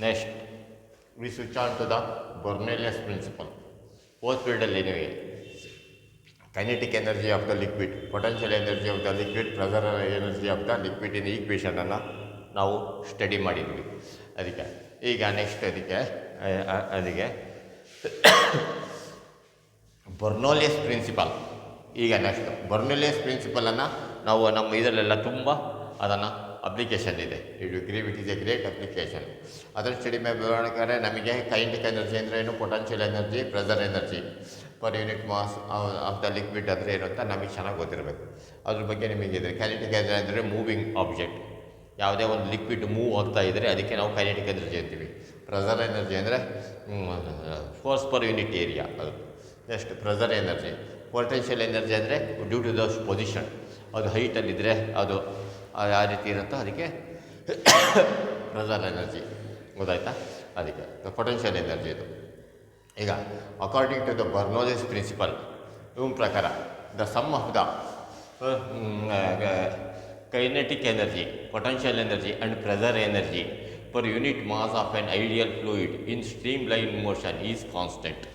Next, we switch on to the Bernoulli's principle. Fourth period anyway. Kinetic energy of the liquid, potential energy of the liquid, pressure energy of the liquid in equation ಅನ್ನು ನಾವು study ಮಾಡಿದ್ವಿ. ಅದಕ್ಕೆ ಈಗ next ಅದಕ್ಕೆ Bernoulli's principal. ಈಗ next Bernoulli's ಪ್ರಿನ್ಸಿಪಲನ್ನು ನಾವು ನಮ್ಮ ಇದರಲ್ಲೆಲ್ಲ ತುಂಬ ಅದನ್ನು ಅಪ್ಲಿಕೇಶನ್ ಇದೆ. It is a great application. ಅದರ ಸ್ಟಡಿ ಮಾಡಬೇಕಾದ್ರೆ ನಮಗೆ ಕೈನೆಟಿಕ್ ಎನರ್ಜಿ ಅಂದರೆ ಏನು, potential energy, pressure energy per unit mass of the liquid ಅಂದರೆ ಏನು ಅಂತ ನಮಗೆ ಚೆನ್ನಾಗಿ ಗೊತ್ತಿರಬೇಕು. ಅದ್ರ ಬಗ್ಗೆ ನಿಮಗಿದೆ. ಕೈನೆಟಿಕ್ ಎನರ್ಜಿ ಅಂದರೆ ಮೂವಿಂಗ್ ಆಬ್ಜೆಕ್ಟ್. ಯಾವುದೇ ಒಂದು ಲಿಕ್ವಿಡ್ ಮೂವ್ ಆಗ್ತಾ ಇದ್ದರೆ ಅದಕ್ಕೆ ನಾವು ಕೈನೆಟಿಕ್ ಎನರ್ಜಿ ಅಂತೀವಿ. ಪ್ರೆಸರ್ ಎನರ್ಜಿ ಅಂದರೆ ಫೋರ್ಸ್ ಪರ್ ಯೂನಿಟ್ ಏರಿಯಾ ಅದು. Next pressure energy. Potential energy ಅಂದರೆ ಡ್ಯೂ ಟು ದ ಪೊಸಿಷನ್, ಅದು ಹೈಟಲ್ಲಿದ್ದರೆ ಅದು ಯಾವ ರೀತಿ ಇರುತ್ತೋ ಅದಕ್ಕೆ ಪ್ರೆಸರ್ ಎನರ್ಜಿ. ಗೊತ್ತಾಯ್ತಾ? ಅದಕ್ಕೆ ಪೊಟೆನ್ಷಿಯಲ್ ಎನರ್ಜಿ ಇದು. ಈಗ according to the Bernoulli's principle, ಇವನ ಪ್ರಕಾರ the sum of the kinetic energy, potential energy and pressure energy per unit mass of an ideal fluid in stream line motion is constant.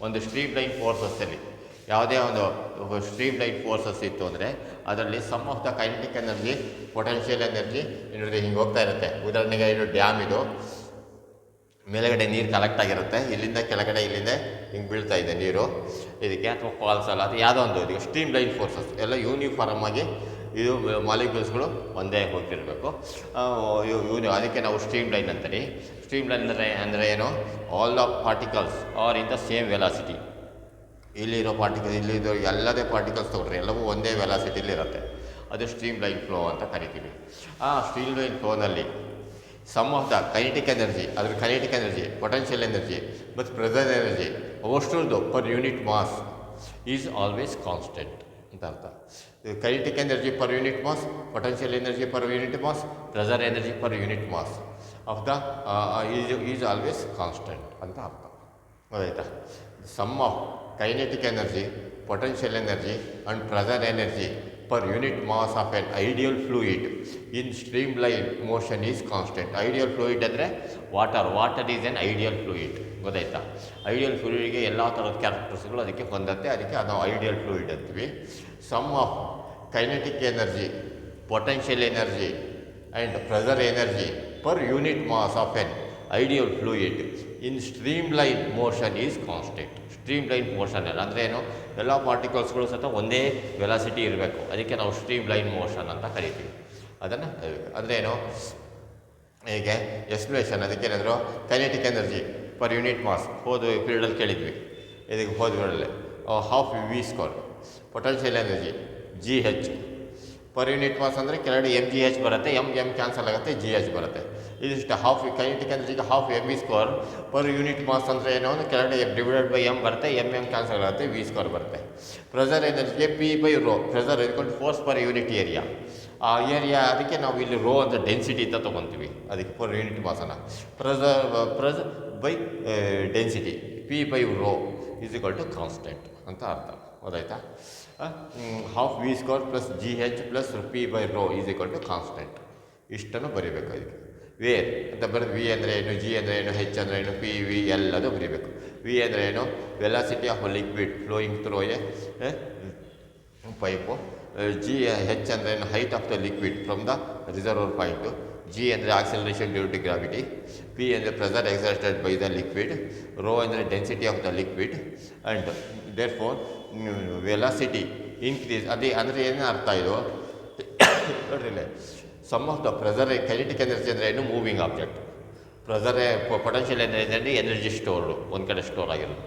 ಒಂದು streamline ಫೋರ್ಸಸ್ಸಲ್ಲಿ ಯಾವುದೇ ಒಂದು streamline forces ಇತ್ತು ಅಂದರೆ ಅದರಲ್ಲಿ sum of the kinetic energy, potential energy ಇನ್ನೊಂದು ಹಿಂಗೆ ಹೋಗ್ತಾ ಇರುತ್ತೆ. ಉದಾಹರಣೆಗೆ ಇದು ಡ್ಯಾಮ್, ಇದು ಮೇಲೆಗಡೆ ನೀರು ಕಲೆಕ್ಟ್ ಆಗಿರುತ್ತೆ, ಇಲ್ಲಿಂದ ಕೆಳಗಡೆ ಇಲ್ಲಿಂದ ಹಿಂಗೆ ಬೀಳ್ತಾ ಇದೆ ನೀರು ಇದಕ್ಕೆ, ಅಥವಾ ಫಾಲ್ಸ್ ಅಲ್ಲ, ಅದು ಯಾವುದೋ ಒಂದು ಇದಕ್ಕೆ ಸ್ಟ್ರೀಮ್ ಲೈನ್ ಫೋರ್ಸಸ್ ಎಲ್ಲ ಯೂನಿಫಾರ್ಮ್ ಆಗಿ ಇದು ಮಾಲಿಕ್ಯೂಲ್ಸ್ಗಳು ಒಂದೇ ಹೋಗ್ತಿರಬೇಕು. ಅದಕ್ಕೆ ನಾವು ಸ್ಟ್ರೀಮ್ ಲೈನ್ ಅಂತೀವಿ. ಸ್ಟ್ರೀಮ್ ಲೈನ್ ಅಂದರೆ ಏನು, all the particles R in the same velocity. ಇಲ್ಲಿರೋ ಪಾರ್ಟಿಕಲ್, ಇಲ್ಲಿರೋ ಎಲ್ಲದೇ ಪಾರ್ಟಿಕಲ್ಸ್ ತೊಗೊಂಡ್ರೆ ಎಲ್ಲವೂ ಒಂದೇ ವೆಲಾಸಿಟಿಲಿರುತ್ತೆ. ಅದು ಸ್ಟ್ರೀಮ್ ಲೈನ್ ಫ್ಲೋ ಅಂತ ಕರಿತೀವಿ. ಆ ಸ್ಟ್ರೀಮ್ ಲೈನ್ ಫ್ಲೋನಲ್ಲಿ sum of the kinetic energy, ಅದ್ರ ಕೈನೆಟಿಕ್ ಎನರ್ಜಿ, ಪೊಟೆನ್ಷಿಯಲ್ ಎನರ್ಜಿ ಮತ್ತು ಪ್ರೆಸರ್ ಎನರ್ಜಿ ಅವಷ್ಟರದ್ದು per unit mass is always constant ಅಂತ ಅರ್ಥ. Kinetic energy per unit mass, potential energy per unit mass, pressure energy per unit mass of the is always constant ಅಂತ ಅರ್ಥ. ಗೊತ್ತಾಯ್ತಾ? Sum of kinetic energy, potential energy and pressure energy per unit mass of an ideal fluid in stream line motion is constant. Ideal fluid ಅಂದರೆ water is an ideal fluid. ಗೊತ್ತಾಯ್ತಾ? Ideal ಫ್ಲೂಯಿಡ್ಗೆ ಎಲ್ಲ ಥರದ ಕ್ಯಾರೆಕ್ಟರ್ಸ್ಗಳು ಅದಕ್ಕೆ ಹೊಂದತ್ತೆ, ಅದಕ್ಕೆ ಅದು ಐಡಿಯಲ್ ಫ್ಲೂಯಿಡ್ ಅಂತೀವಿ. Sum of kinetic energy, potential energy and pressure energy per unit mass of an ideal fluid in stream line motion is constant. Stream line motion ಅಂದರೆ ಏನು, ಎಲ್ಲ ಪಾರ್ಟಿಕಲ್ಸ್ಗಳು ಸಹ ಒಂದೇ ವೆಲಾಸಿಟಿ ಇರಬೇಕು, ಅದಕ್ಕೆ ನಾವು ಸ್ಟ್ರೀಮ್ ಲೈನ್ ಮೋಷನ್ ಅಂತ ಕರಿತೀವಿ. ಅದನ್ನು ಅಂದರೆ ಏನು, ಹೀಗೆ ಎಕ್ಸ್ಪ್ಲೇಷನ್. ಅದಕ್ಕೇನಾದರೂ kinetic energy per unit mass ಹೋದ ಪೀರಿಯಡಲ್ಲಿ ಕೇಳಿದ್ವಿ, ಇದಕ್ಕೆ ಹೋದ ಪೀರಿಯಡಲ್ಲಿ half V square. Potential energy G H per unit mass ಅಂದರೆ ಕೆಳಗಡೆ ಎಮ್ ಜಿ ಎಚ್ ಬರುತ್ತೆ, ಎಮ್ ಕ್ಯಾನ್ಸಲ್ ಆಗುತ್ತೆ, ಜಿ ಎಚ್ ಬರುತ್ತೆ. ಇದಿಷ್ಟು ಹಾಫ್ ಕೈನೆಟಿಕ್ ಎನರ್ಜಿಗೆ half M V square per unit mass ಅಂದರೆ ಏನೋ ಒಂದು ಕೆಳಗಡೆ ಡಿವೈಡೆಡ್ ಬೈ ಎಮ್ ಬರುತ್ತೆ, ಎಮ್ ಕ್ಯಾನ್ಸಲ್ ಆಗುತ್ತೆ, ವಿ ಸ್ಕ್ವೇರ್ ಬರುತ್ತೆ. ಪ್ರೆಸರ್ ಎನರ್ಜಿಗೆ ಪಿ ಬೈ ರೋ, ಪ್ರೆಸರ್ ಇದ್ಕೊಂಡು ಫೋರ್ಸ್ ಪರ್ ಯೂನಿಟ್ ಏರಿಯಾ. ಆ ಏರಿಯಾ ಅದಕ್ಕೆ ನಾವು ಇಲ್ಲಿ ರೋ ಅಂತ ಡೆನ್ಸಿಟಿ ಅಂತ ತೊಗೊತೀವಿ, ಅದಕ್ಕೆ ಪರ್ ಯೂನಿಟ್ ಮಾಸನ್ನು. Pressure by density P by rho is equal to constant ಅಂತ ಅರ್ಥ. ಗೊತ್ತಾಯ್ತಾ? Half V square plus G H plus P by rho is equal to constant. ಇಷ್ಟನ್ನು ಬರೀಬೇಕು ಇದಕ್ಕೆ. ವೇರ್ ಅಂತ ಬರೆದು ವಿ ಅಂದರೆ ಏನು, ಜಿ ಅಂದರೆ ಏನು, ಹೆಚ್ ಅಂದರೆ ಏನು, ಪಿ ವಿ ಎಲ್ಲದು ಬರೀಬೇಕು. ವಿ ಅಂದರೆ ಏನು, velocity of liquid flowing through a pipe. G H ಅಂದರೆ ಏನು, height of the liquid from the reservoir point. G ಅಂದರೆ acceleration due to gravity. P ಅಂದರೆ pressure exerted by the liquid. Rho ಅಂದರೆ density of the liquid. And therefore velocity increase. ಅದೇ ಅಂದರೆ ಏನು ಅರ್ಥ ಇದು ನೋಡ್ರಿ, sum of the pressure kinetic energy ಅಂದರೆ ಏನು, moving object. Pressure potential energy ಅಂದರೆ ಎನರ್ಜಿ ಸ್ಟೋರ್ಡು, ಒಂದು ಕಡೆ ಸ್ಟೋರ್ ಆಗಿರೋದು.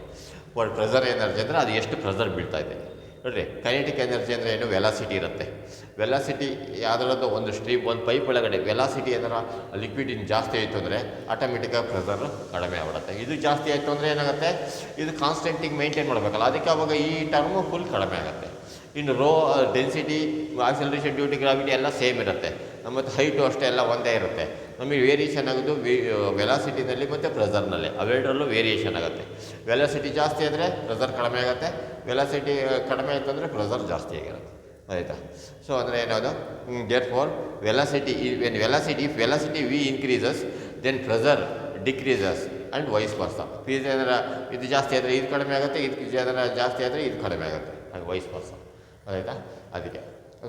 ಪ್ರೆಸರ್ ಎನರ್ಜಿ ಅಂದರೆ ಅದು ಎಷ್ಟು ಪ್ರೆಸರ್ ಬೀಳ್ತಾ ಇದೆ ನೋಡಿರಿ. ಕೈನೆಟಿಕ್ ಎನರ್ಜಿ ಅಂದರೆ ಏನು, ವೆಲಾಸಿಟಿ ಇರುತ್ತೆ. ವೆಲಾಸಿಟಿ ಯಾವುದಾದ್ರು ಒಂದು ಸ್ಟ್ರೀಮ್, ಒಂದು ಪೈಪ್ ಒಳಗಡೆ ವೆಲಾಸಿಟಿ ಏನಾರ ಲಿಕ್ವಿಡ್ ಇನ್ನು ಜಾಸ್ತಿ ಆಯಿತು ಅಂದರೆ ಆಟೋಮೆಟಿಕ್ಕಾಗಿ ಪ್ರೆಸರ್ ಕಡಿಮೆ ಆಗ್ಬಿಡುತ್ತೆ. ಇದು ಜಾಸ್ತಿ ಆಯಿತು ಅಂದರೆ ಏನಾಗುತ್ತೆ, ಇದು ಕಾನ್ಸ್ಟೆಂಟಿಗೆ ಮೇಂಟೈನ್ ಮಾಡಬೇಕಲ್ಲ, ಅದಕ್ಕೆ ಅವಾಗ ಈ ಟರ್ಮು ಫುಲ್ ಕಡಿಮೆ ಆಗುತ್ತೆ. ಇನ್ನು rho density, acceleration due to gravity ಎಲ್ಲ ಸೇಮ್ ಇರುತ್ತೆ, ಮತ್ತು ಹೈಟು ಅಷ್ಟೇ ಎಲ್ಲ ಒಂದೇ ಇರುತ್ತೆ. ನಮಗೆ ವೇರಿಯೇಷನ್ ಆಗೋದು ವೆಲಾಸಿಟಿನಲ್ಲಿ ಮತ್ತು ಪ್ರೆಸರ್ನಲ್ಲಿ, ಅವೆರಡರಲ್ಲೂ ವೇರಿಯೇಷನ್ ಆಗುತ್ತೆ. ವೆಲಾಸಿಟಿ ಜಾಸ್ತಿ ಆದರೆ ಪ್ರೆಸರ್ ಕಡಿಮೆ ಆಗುತ್ತೆ, ವೆಲಾಸಿಟಿ ಕಡಿಮೆ ಆಯಿತು ಅಂದರೆ ಪ್ರೆಸರ್ ಜಾಸ್ತಿ ಆಗಿರುತ್ತೆ. ಆಯಿತಾ? ಸೊ ಅಂದರೆ ಏನದು, therefore velocity, if velocity v increases then pressure decreases and vice versa. ಫೀಸ್ ಏನಾರ ಇದು ಜಾಸ್ತಿ ಆದರೆ ಇದು ಕಡಿಮೆ ಆಗುತ್ತೆ, ಇದು ಏನಾರ ಜಾಸ್ತಿ ಆದರೆ ಇದು ಕಡಿಮೆ ಆಗುತ್ತೆ, ಹಾಗೆ ವೈಸ್ ವರ್ಸ. ಆಯಿತಾ? ಅದಕ್ಕೆ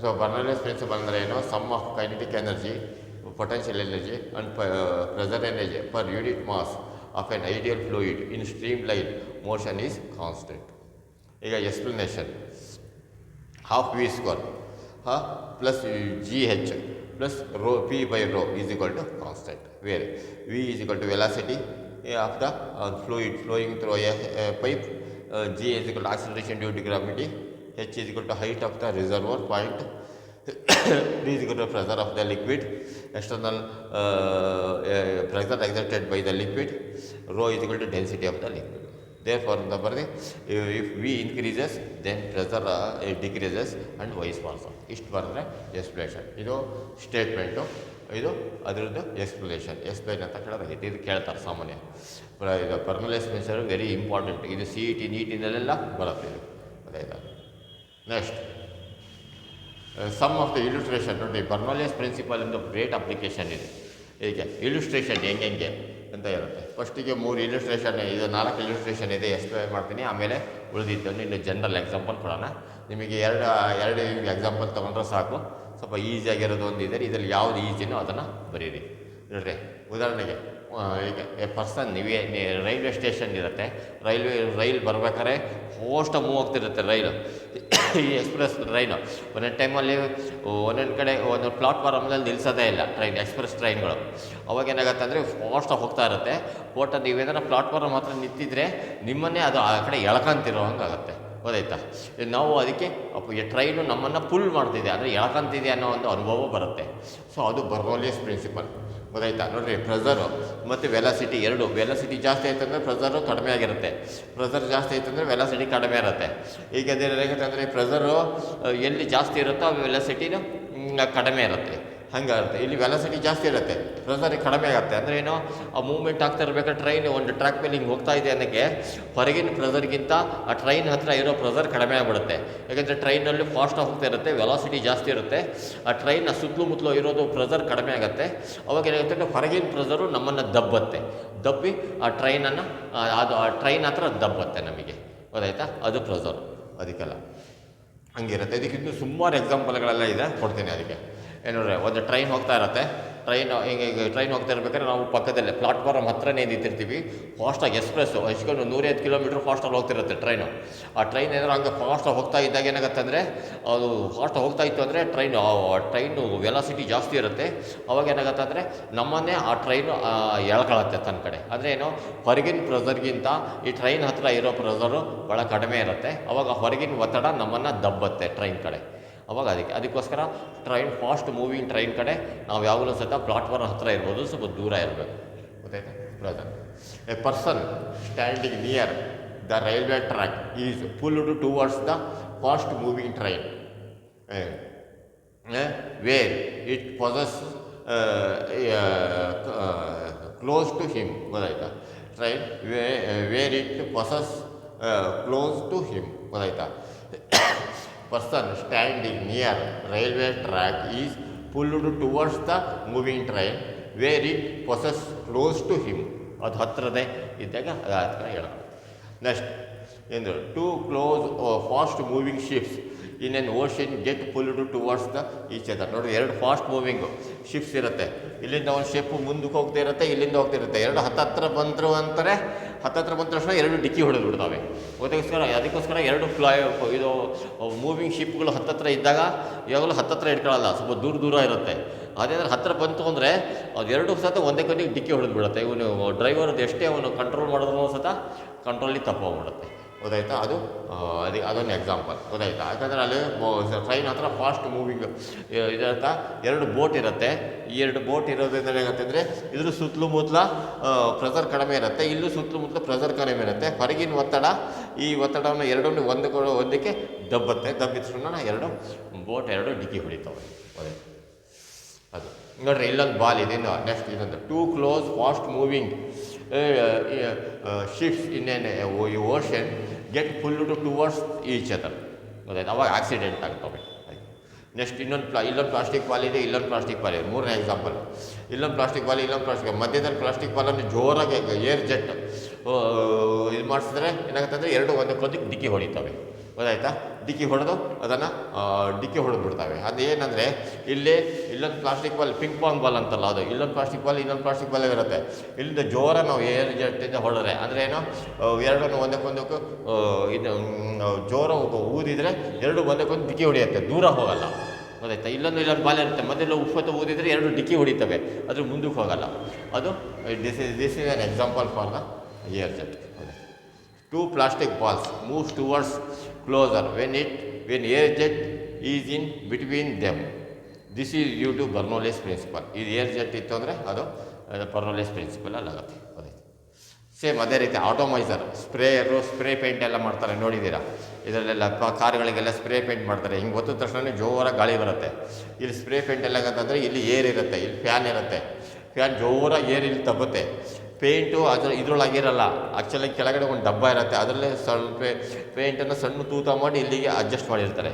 ಸೊ ಬರ್ನೌಲ್ಲಿಸ್ ಪ್ರಿನ್ಸಿಪಲ್ ಅಂದರೆ ಏನು? Sum of kinetic energy, potential energy and pressure energy per unit mass of an ideal fluid in streamline motion is constant. ಈಗ explanation, half V square plus G H plus rho p by rho is equal to constant, where v is equal to velocity of the fluid flowing through a pipe, g is equal to acceleration due to gravity, h is equal to height of the reservoir point, D is equal to pressure of the liquid, external pressure exerted by the liquid, rho is equal to density of the liquid. Therefore, if V increases, then pressure decreases and vice versa. ಇಷ್ಟು ಬರೆದ್ರೆ explanation. ಇದು statement, ಇದು ಅದರದ್ದು explanation. Explain ಅಂತ ಕೇಳೋದಾಗಿತ್ತು, ಇದು ಕೇಳ್ತಾರೆ ಸಾಮಾನ್ಯ. ಇದು ಬರ್ನೌಲ್ಲಿಸ್ ಪ್ರಿನ್ಸಿಪಲ್ ವೆರಿ ಇಂಪಾರ್ಟೆಂಟ್. ಇದು ಸಿ ಇ ಟಿ ನೀಟಿನಲ್ಲೆಲ್ಲ ಬರುತ್ತೆ ಇದು. ಅದಾಯ್ತಾ? Next sum of the illustration. ನೋಡಿ, ಬರ್ನೌಲ್ಲಿಸ್ ಪ್ರಿನ್ಸಿಪಲ್ ಒಂದು ಗ್ರೇಟ್ ಅಪ್ಲಿಕೇಶನ್ ಇದೆ. ಹೀಗೆ ಇಲ್ಯುಸ್ಟ್ರೇಷನ್ ಹೆಂಗೆ ಅಂತ ಇರುತ್ತೆ. ಫಸ್ಟಿಗೆ 3 ಇಲ್ಯುಸ್ಟ್ರೇಷನ್, ಇದು 4 ಇಲ್ಯುಸ್ಟ್ರೇಷನ್ ಇದೆ, ಎಕ್ಸ್ಪ್ಲೇನ್ ಮಾಡ್ತೀನಿ. ಆಮೇಲೆ ಉಳಿದಿದ್ದನ್ನು ಇನ್ನು ಜನರಲ್ ಎಕ್ಸಾಂಪಲ್ ಕೊಡೋಣ. ನಿಮಗೆ ಎರಡು ಎಕ್ಸಾಂಪಲ್ ತೊಗೊಂಡ್ರೆ ಸಾಕು. ಸ್ವಲ್ಪ ಈಸಿಯಾಗಿರೋದು ಒಂದಿದೆ, ಇದರಲ್ಲಿ ಯಾವುದು ಈಸಿನೋ ಅದನ್ನು ಬರೀರಿ. ನೋಡ್ರಿ, ಉದಾಹರಣೆಗೆ ಈಗ ಎ ಪರ್ಸನ್, ರೈಲ್ವೆ ಸ್ಟೇಷನ್ ಇರುತ್ತೆ, ರೈಲ್ ಬರ್ಬೇಕಾದ್ರೆ ಫಾಸ್ಟ್ ಮೂವ್ ಆಗ್ತಿರುತ್ತೆ ರೈಲು, ಈ ಎಕ್ಸ್ಪ್ರೆಸ್ ಟ್ರೈನು. ಒಂದೊಂದು ಟೈಮಲ್ಲಿ ಒಂದೊಂದು ಕಡೆ ಒಂದು ಪ್ಲಾಟ್ಫಾರ್ಮ್ನಲ್ಲಿ ನಿಲ್ಲಿಸೋದೇ ಇಲ್ಲ ಟ್ರೈನ್, ಎಕ್ಸ್ಪ್ರೆಸ್ ಟ್ರೈನ್ಗಳು. ಅವಾಗ ಏನಾಗುತ್ತೆ ಅಂದರೆ ಫಾಸ್ಟಾಗಿ ಹೋಗ್ತಾ ಇರುತ್ತೆ. ಒಟ್ಟು ನೀವೇನಾರ ಪ್ಲಾಟ್ಫಾರ್ಮ್ ಹತ್ರ ನಿಂತಿದ್ರೆ ನಿಮ್ಮನ್ನೇ ಅದು ಆ ಕಡೆ ಎಳ್ಕೊಂತಿರೋ ಹಂಗಾಗುತ್ತೆ. ಗೊತ್ತಾಯ್ತಾ? ನಾವು ಅದಕ್ಕೆ ಟ್ರೈನು ನಮ್ಮನ್ನು ಪುಲ್ ಮಾಡ್ತಿದೆ, ಅಂದರೆ ಎಳ್ಕೊಂತಿದೆ ಅನ್ನೋ ಒಂದು ಅನುಭವ ಬರುತ್ತೆ. ಸೊ ಅದು ಬರ್ನೌಲ್ಲಿಸ್ ಪ್ರಿನ್ಸಿಪಲ್. ಗೊತ್ತಾಯ್ತಾ? ನೋಡಿರಿ, ಪ್ರೆಸರು ಮತ್ತು ವೆಲಾಸಿಟಿ ಎರಡು. ವೆಲಾಸಿಟಿ ಜಾಸ್ತಿ ಆಯ್ತು ಅಂದರೆ ಪ್ರೆಸರು ಕಡಿಮೆ ಆಗಿರುತ್ತೆ, ಪ್ರೆಸರ್ ಜಾಸ್ತಿ ಆಯ್ತು ಅಂದರೆ ವೆಲಾಸಿಟಿ ಕಡಿಮೆ ಇರುತ್ತೆ. ಈಗ ಅದೇನಾಗುತ್ತೆ ಅಂದರೆ ಪ್ರೆಸರು ಎಲ್ಲಿ ಜಾಸ್ತಿ ಇರುತ್ತೋ ಆ ವೆಲಾಸಿಟಿನೂ ಕಡಿಮೆ ಇರುತ್ತೆ. ಹಂಗಾಗುತ್ತೆ. ಇಲ್ಲಿ ವೆಲಾಸಿಟಿ ಜಾಸ್ತಿ ಇರುತ್ತೆ, ಪ್ರೆಸರ್ ಕಡಿಮೆ ಆಗುತ್ತೆ. ಅಂದರೆ ಏನು, ಆ ಮೂವ್ಮೆಂಟ್ ಆಗ್ತಾ ಇರಬೇಕಾದ್ರೆ ಟ್ರೈನ್ ಒಂದು ಟ್ರ್ಯಾಕ್ ಮೇಲೆ ಹಿಂಗೆ ಹೋಗ್ತಾ ಇದೆ ಅನ್ನೋಕ್ಕೆ ಹೊರಗಿನ ಪ್ರೆಸರ್ಗಿಂತ ಆ ಟ್ರೈನ್ ಹತ್ರ ಇರೋ ಪ್ರೆಸರ್ ಕಡಿಮೆ ಆಗಿಬಿಡುತ್ತೆ. ಯಾಕೆಂದರೆ ಟ್ರೈನಲ್ಲಿ ಫಾಸ್ಟಾಗಿ ಹೋಗ್ತಾ ಇರುತ್ತೆ, ವೆಲಾಸಿಟಿ ಜಾಸ್ತಿ ಇರುತ್ತೆ. ಆ ಟ್ರೈನ್ನ ಸುತ್ತಲೂ ಇರೋದು ಪ್ರೆಸರ್ ಕಡಿಮೆ ಆಗುತ್ತೆ. ಅವಾಗ ಏನಾಗುತ್ತೆ ಅಂದರೆ ಹೊರಗಿನ ಪ್ರೆಸರು ನಮ್ಮನ್ನು ದಬ್ಬಿ ಆ ಟ್ರೈನನ್ನು ಆ ಟ್ರೈನ್ ಹತ್ರ ದಬ್ಬತ್ತೆ ನಮಗೆ. ಗೊತ್ತಾಯ್ತಾ? ಅದು ಪ್ರೆಸರು. ಅದಕ್ಕೆಲ್ಲ ಹಂಗಿರುತ್ತೆ. ಇದಕ್ಕಿಂತ ಸುಮಾರು ಎಕ್ಸಾಂಪಲ್ಗಳೆಲ್ಲ ಇದೆ, ಕೊಡ್ತೀನಿ. ಅದಕ್ಕೆ ಏನಂದರೆ, ಒಂದು ಟ್ರೈನ್ ಹೋಗ್ತಾ ಇರುತ್ತೆ, ಟ್ರೈನ್ ಹೋಗ್ತಾ ಇರ್ಬೇಕಾದ್ರೆ ನಾವು ಪಕ್ಕದಲ್ಲೇ ಪ್ಲಾಟ್ಫಾರ್ಮ್ ಹತ್ರನೇ ನಿಂತಿರ್ತೀವಿ. ಫಾಸ್ಟಾಗಿ ಎಕ್ಸ್ಪ್ರೆಸ್ಸು ಎಷ್ಟೊಂದು 105 ಕಿಲೋಮೀಟ್ರ್ ಫಾಸ್ಟಾಗಿ ಹೋಗ್ತಿರುತ್ತೆ ಟ್ರೈನು. ಆ ಟ್ರೈನ್ ಏನಾದ್ರು ಹಂಗೆ ಫಾಸ್ಟಾಗಿ ಹೋಗ್ತಾ ಇದ್ದಾಗ ಏನಾಗುತ್ತೆ ಅಂದರೆ, ಅದು ಫಾಸ್ಟಾಗಿ ಹೋಗ್ತಾ ಇತ್ತು ಅಂದರೆ ಟ್ರೈನು ವೆಲಾಸಿಟಿ ಜಾಸ್ತಿ ಇರುತ್ತೆ. ಅವಾಗ ಏನಾಗುತ್ತೆ ಅಂದರೆ ನಮ್ಮನ್ನೇ ಆ ಟ್ರೈನು ಎಳ್ಕೊಳತ್ತೆ ತನ್ನ ಕಡೆ. ಅಂದರೆ ಏನು, ಹೊರಗಿನ ಪ್ರೆಸರ್ಗಿಂತ ಈ ಟ್ರೈನ್ ಹತ್ರ ಇರೋ ಪ್ರೆಸರು ಭಾಳ ಕಡಿಮೆ ಇರುತ್ತೆ. ಅವಾಗ ಹೊರಗಿನ ಒತ್ತಡ ನಮ್ಮನ್ನು ದಬ್ಬತ್ತೆ ಟ್ರೈನ್ ಕಡೆ. ಅವಾಗ ಅದಕ್ಕೋಸ್ಕರ ಫಾಸ್ಟ್ ಮೂವಿಂಗ್ ಟ್ರೈನ್ ಕಡೆ ನಾವು ಯಾವಾಗಲೂ ಸಹ ಪ್ಲಾಟ್ಫಾರ್ಮ್ ಹತ್ತಿರ ಇರ್ಬೋದು, ಸ್ವಲ್ಪ ದೂರ ಇರಬೇಕು. ಗೊತ್ತಾಯ್ತಾ? Pressure. A person standing near the railway track is pulled towards the fast moving train where it passes close to him. ಗೊತ್ತಾಯ್ತಾ? Train where it passes close to him. ಗೊತ್ತಾಯ್ತಾ? Person standing near railway track is pulled towards the moving train where it passes close to him. ಅದು ಹತ್ತಿರದೇ ಇದ್ದಾಗ ಅದು ಹತ್ತಿರ ಹೇಳೋದು. Next ಎಂದು two close fast moving ships in an ocean get pulled towards the each other. ನೋಡಿ, ಎರಡು fast moving ships ಇರುತ್ತೆ. ಇಲ್ಲಿಂದ ಒಂದು ಶಿಪ್ ಮುಂದಕ್ಕೆ ಹೋಗ್ತಾ ಇರುತ್ತೆ, ಇಲ್ಲಿಂದ ಹೋಗ್ತಿರುತ್ತೆ. ಎರಡು ಹತ್ತತ್ರ ಬಂದರು ಅಂತಾರೆ. ಹತ್ತತ್ರ ಬಂದ ತಕ್ಷಣ ಎರಡು ಡಿಕ್ಕಿ ಹೊಡೆದು ಬಿಡ್ತಾವೆ. ಅದಕ್ಕೋಸ್ಕರ ಎರಡು ಇದು ಮೂವಿಂಗ್ ಶಿಪ್ಗಳು ಹತ್ತತ್ರ ಇದ್ದಾಗ ಯಾವಾಗಲೂ ಹತ್ತತ್ರ ಇಟ್ಕೊಳ್ಳಲ್ಲ, ಸ್ವಲ್ಪ ದೂರ ಇರುತ್ತೆ. ಅದೇನಾದ್ರೆ ಹತ್ತಿರ ಬಂತು ಅಂದರೆ ಅದೆರಡು ಸತ ಒಂದೇ ಕಡೆಗೆ ಡಿಕ್ಕಿ ಹೊಡೆದು ಬಿಡುತ್ತೆ. ಇವನು ಡ್ರೈವರ್ದು ಎಷ್ಟೇ ಅವನು ಕಂಟ್ರೋಲ್ ಮಾಡಿದ್ರು ಸತ ಕಂಟ್ರೋಲಿ ತಪ್ಪೋಗ್ಬಿಡುತ್ತೆ. ಗೊತ್ತಾಯ್ತಾ? ಅದೊಂದು ಎಕ್ಸಾಂಪಲ್. ಗೊತ್ತಾಯ್ತಾ? ಯಾಕಂದರೆ ಅಲ್ಲಿ ಟ್ರೈನ್ ಹತ್ರ ಫಾಸ್ಟ್ ಮೂವಿಂಗ್ ಇದರತ್ತ ಎರಡು ಬೋಟ್ ಇರುತ್ತೆ. ಈ ಎರಡು ಬೋಟ್ ಇರೋದ್ರಿಂದ ಏನಾಗುತ್ತೆ ಅಂದರೆ ಇದ್ರ ಸುತ್ತಲೂ ಪ್ರೆಸರ್ ಕಡಿಮೆ ಇರುತ್ತೆ, ಇಲ್ಲೂ ಸುತ್ತಲೂ ಪ್ರೆಸರ್ ಕಡಿಮೆ ಇರುತ್ತೆ. ಹೊರಗಿನ ಈ ಒತ್ತಡವನ್ನು ಎರಡನ್ನು ಒಂದಕ್ಕೆ ದಬ್ಬಿದ ಎರಡು ಬೋಟ್ ಡಿಕ್ಕಿ ಹೊಡಿತಾವೆ. ಅದು ನೋಡ್ರಿ, ಇಲ್ಲೊಂದು ಬಾಲ್ ಇದೆ. ನೆಕ್ಸ್ಟ್ ಇನ್ನೊಂದು two close fast moving ships in an ocean get pulled towards each other. ಗೊತ್ತಾಯ್ತು? ಅವಾಗ ಆಕ್ಸಿಡೆಂಟ್ ಆಗ್ತವೆ. ನೆಕ್ಸ್ಟ್ ಇಲ್ಲೊಂದು ಪ್ಲಾಸ್ಟಿಕ್ ಬಾಲ್ ಇದೆ, ಇಲ್ಲೊಂದು ಪ್ಲಾಸ್ಟಿಕ್ ಬಾಲ್ ಇದೆ. ಮೂರನೇ ಎಕ್ಸಾಂಪಲ್, ಇಲ್ಲೊಂದು ಪ್ಲಾಸ್ಟಿಕ್ ಬಾಲ್, ಇಲ್ಲೊಂದು ಪ್ಲಾಸ್ಟಿಕ್, ಮಧ್ಯದಲ್ಲಿ ಪ್ಲಾಸ್ಟಿಕ್ ಬಾಲನ್ನು ಜೋರಾಗಿ ಏರ್ ಜೆಟ್ ಇದು ಮಾಡಿಸಿದ್ರೆ ಏನಾಗುತ್ತೆ ಅಂದರೆ ಎರಡು ಒಂದಕ್ಕೊಂದಕ್ಕೆ ಡಿಕ್ಕಿ ಹೊಡಿತವೆ. ಗೊತ್ತಾಯ್ತಾ? ಡಿಕ್ಕಿ ಹೊಡೆದು ಅದನ್ನು ಡಿಕ್ಕಿ ಹೊಡೆದ್ಬಿಡ್ತವೆ. ಅದು ಏನಂದರೆ ಇಲ್ಲೊಂದು plastic ball, pink Pong ball ಅಂತಲ್ಲ ಅದು, ಇಲ್ಲೊಂದು ಪ್ಲಾಸ್ಟಿಕ್ ಬಾಲ್, ಇನ್ನೊಂದು ಪ್ಲಾಸ್ಟಿಕ್ ಬಾಲ್ ಇರುತ್ತೆ. ಇಲ್ಲಿಂದ ಜೋರ ನಾವು ಏರ್ ಜೆಟ್ಟಿಂದ ಹೊಡೆದ್ರೆ ಅಂದರೆ ಏನು, ಎರಡನ್ನು ಒಂದಕ್ಕೊಂದಕ್ಕೂ ಇದು ಜೋರ ಊದಿದರೆ ಎರಡು ಒಂದಕ್ಕೊಂದು ಡಿಕ್ಕಿ ಹೊಡೆಯುತ್ತೆ, ದೂರ ಹೋಗಲ್ಲ. ಗೊತ್ತಾಯ್ತಾ? ಇಲ್ಲೊಂದು ಬಾಲ್ ಇರುತ್ತೆ, ಮಧ್ಯೆಲ್ಲ ಉಪ್ಪತ್ತು ಊದಿದರೆ ಎರಡು ಡಿಕ್ಕಿ ಹೊಡಿತವೆ, ಅದ್ರ ಮುಂದಕ್ಕೆ ಹೋಗಲ್ಲ. ಅದು this is an example for the air jet. Two plastic balls moves towards closer when air jet is in between them. This is due to Bernoulli's principle. ಇದು ಏರ್ ಜೆಟ್ ಇತ್ತು ಅಂದರೆ ಅದು ಬರ್ನೌಲ್ಲಿಸ್ ಪ್ರಿನ್ಸಿಪಲಲ್ಲಿ ಆಗುತ್ತೆ. ಸೇಮ್ ಅದೇ ರೀತಿ ಆಟೋಮೈಸರ್, spray paint ಎಲ್ಲ ಮಾಡ್ತಾರೆ, ನೋಡಿದ್ದೀರಾ? ಇದರಲ್ಲೆಲ್ಲ ಕಾರುಗಳಿಗೆಲ್ಲ ಸ್ಪ್ರೇ ಪೇಂಟ್ ಮಾಡ್ತಾರೆ. ಹಿಂಗೆ ಒತ್ತಿದ ತಕ್ಷಣ ಜೋರಾಗಿ ಗಾಳಿ ಬರುತ್ತೆ. ಇಲ್ಲಿ ಸ್ಪ್ರೇ ಪೇಂಟ್ ಎಲ್ಲ ಅಂತಂದರೆ ಇಲ್ಲಿ ಏರ್ ಇರುತ್ತೆ, ಇಲ್ಲಿ ಫ್ಯಾನ್ ಇರುತ್ತೆ. ಫ್ಯಾನ್ ಜೋರಾಗಿ ಏರ್ ಇಲ್ಲಿ ತಬ್ಬುತ್ತೆ. ಪೇಂಟು ಇದ್ರೊಳಗಿರಲ್ಲ, ಆ್ಯಕ್ಚುಲಿ ಕೆಳಗಡೆ ಒಂದು ಡಬ್ಬ ಇರುತ್ತೆ, ಅದರಲ್ಲೇ ಸ್ವಲ್ಪ ಪೇಂಟನ್ನು ಸಣ್ಣ ತೂತ ಮಾಡಿ ಇಲ್ಲಿಗೆ ಅಡ್ಜಸ್ಟ್ ಮಾಡಿರ್ತಾರೆ.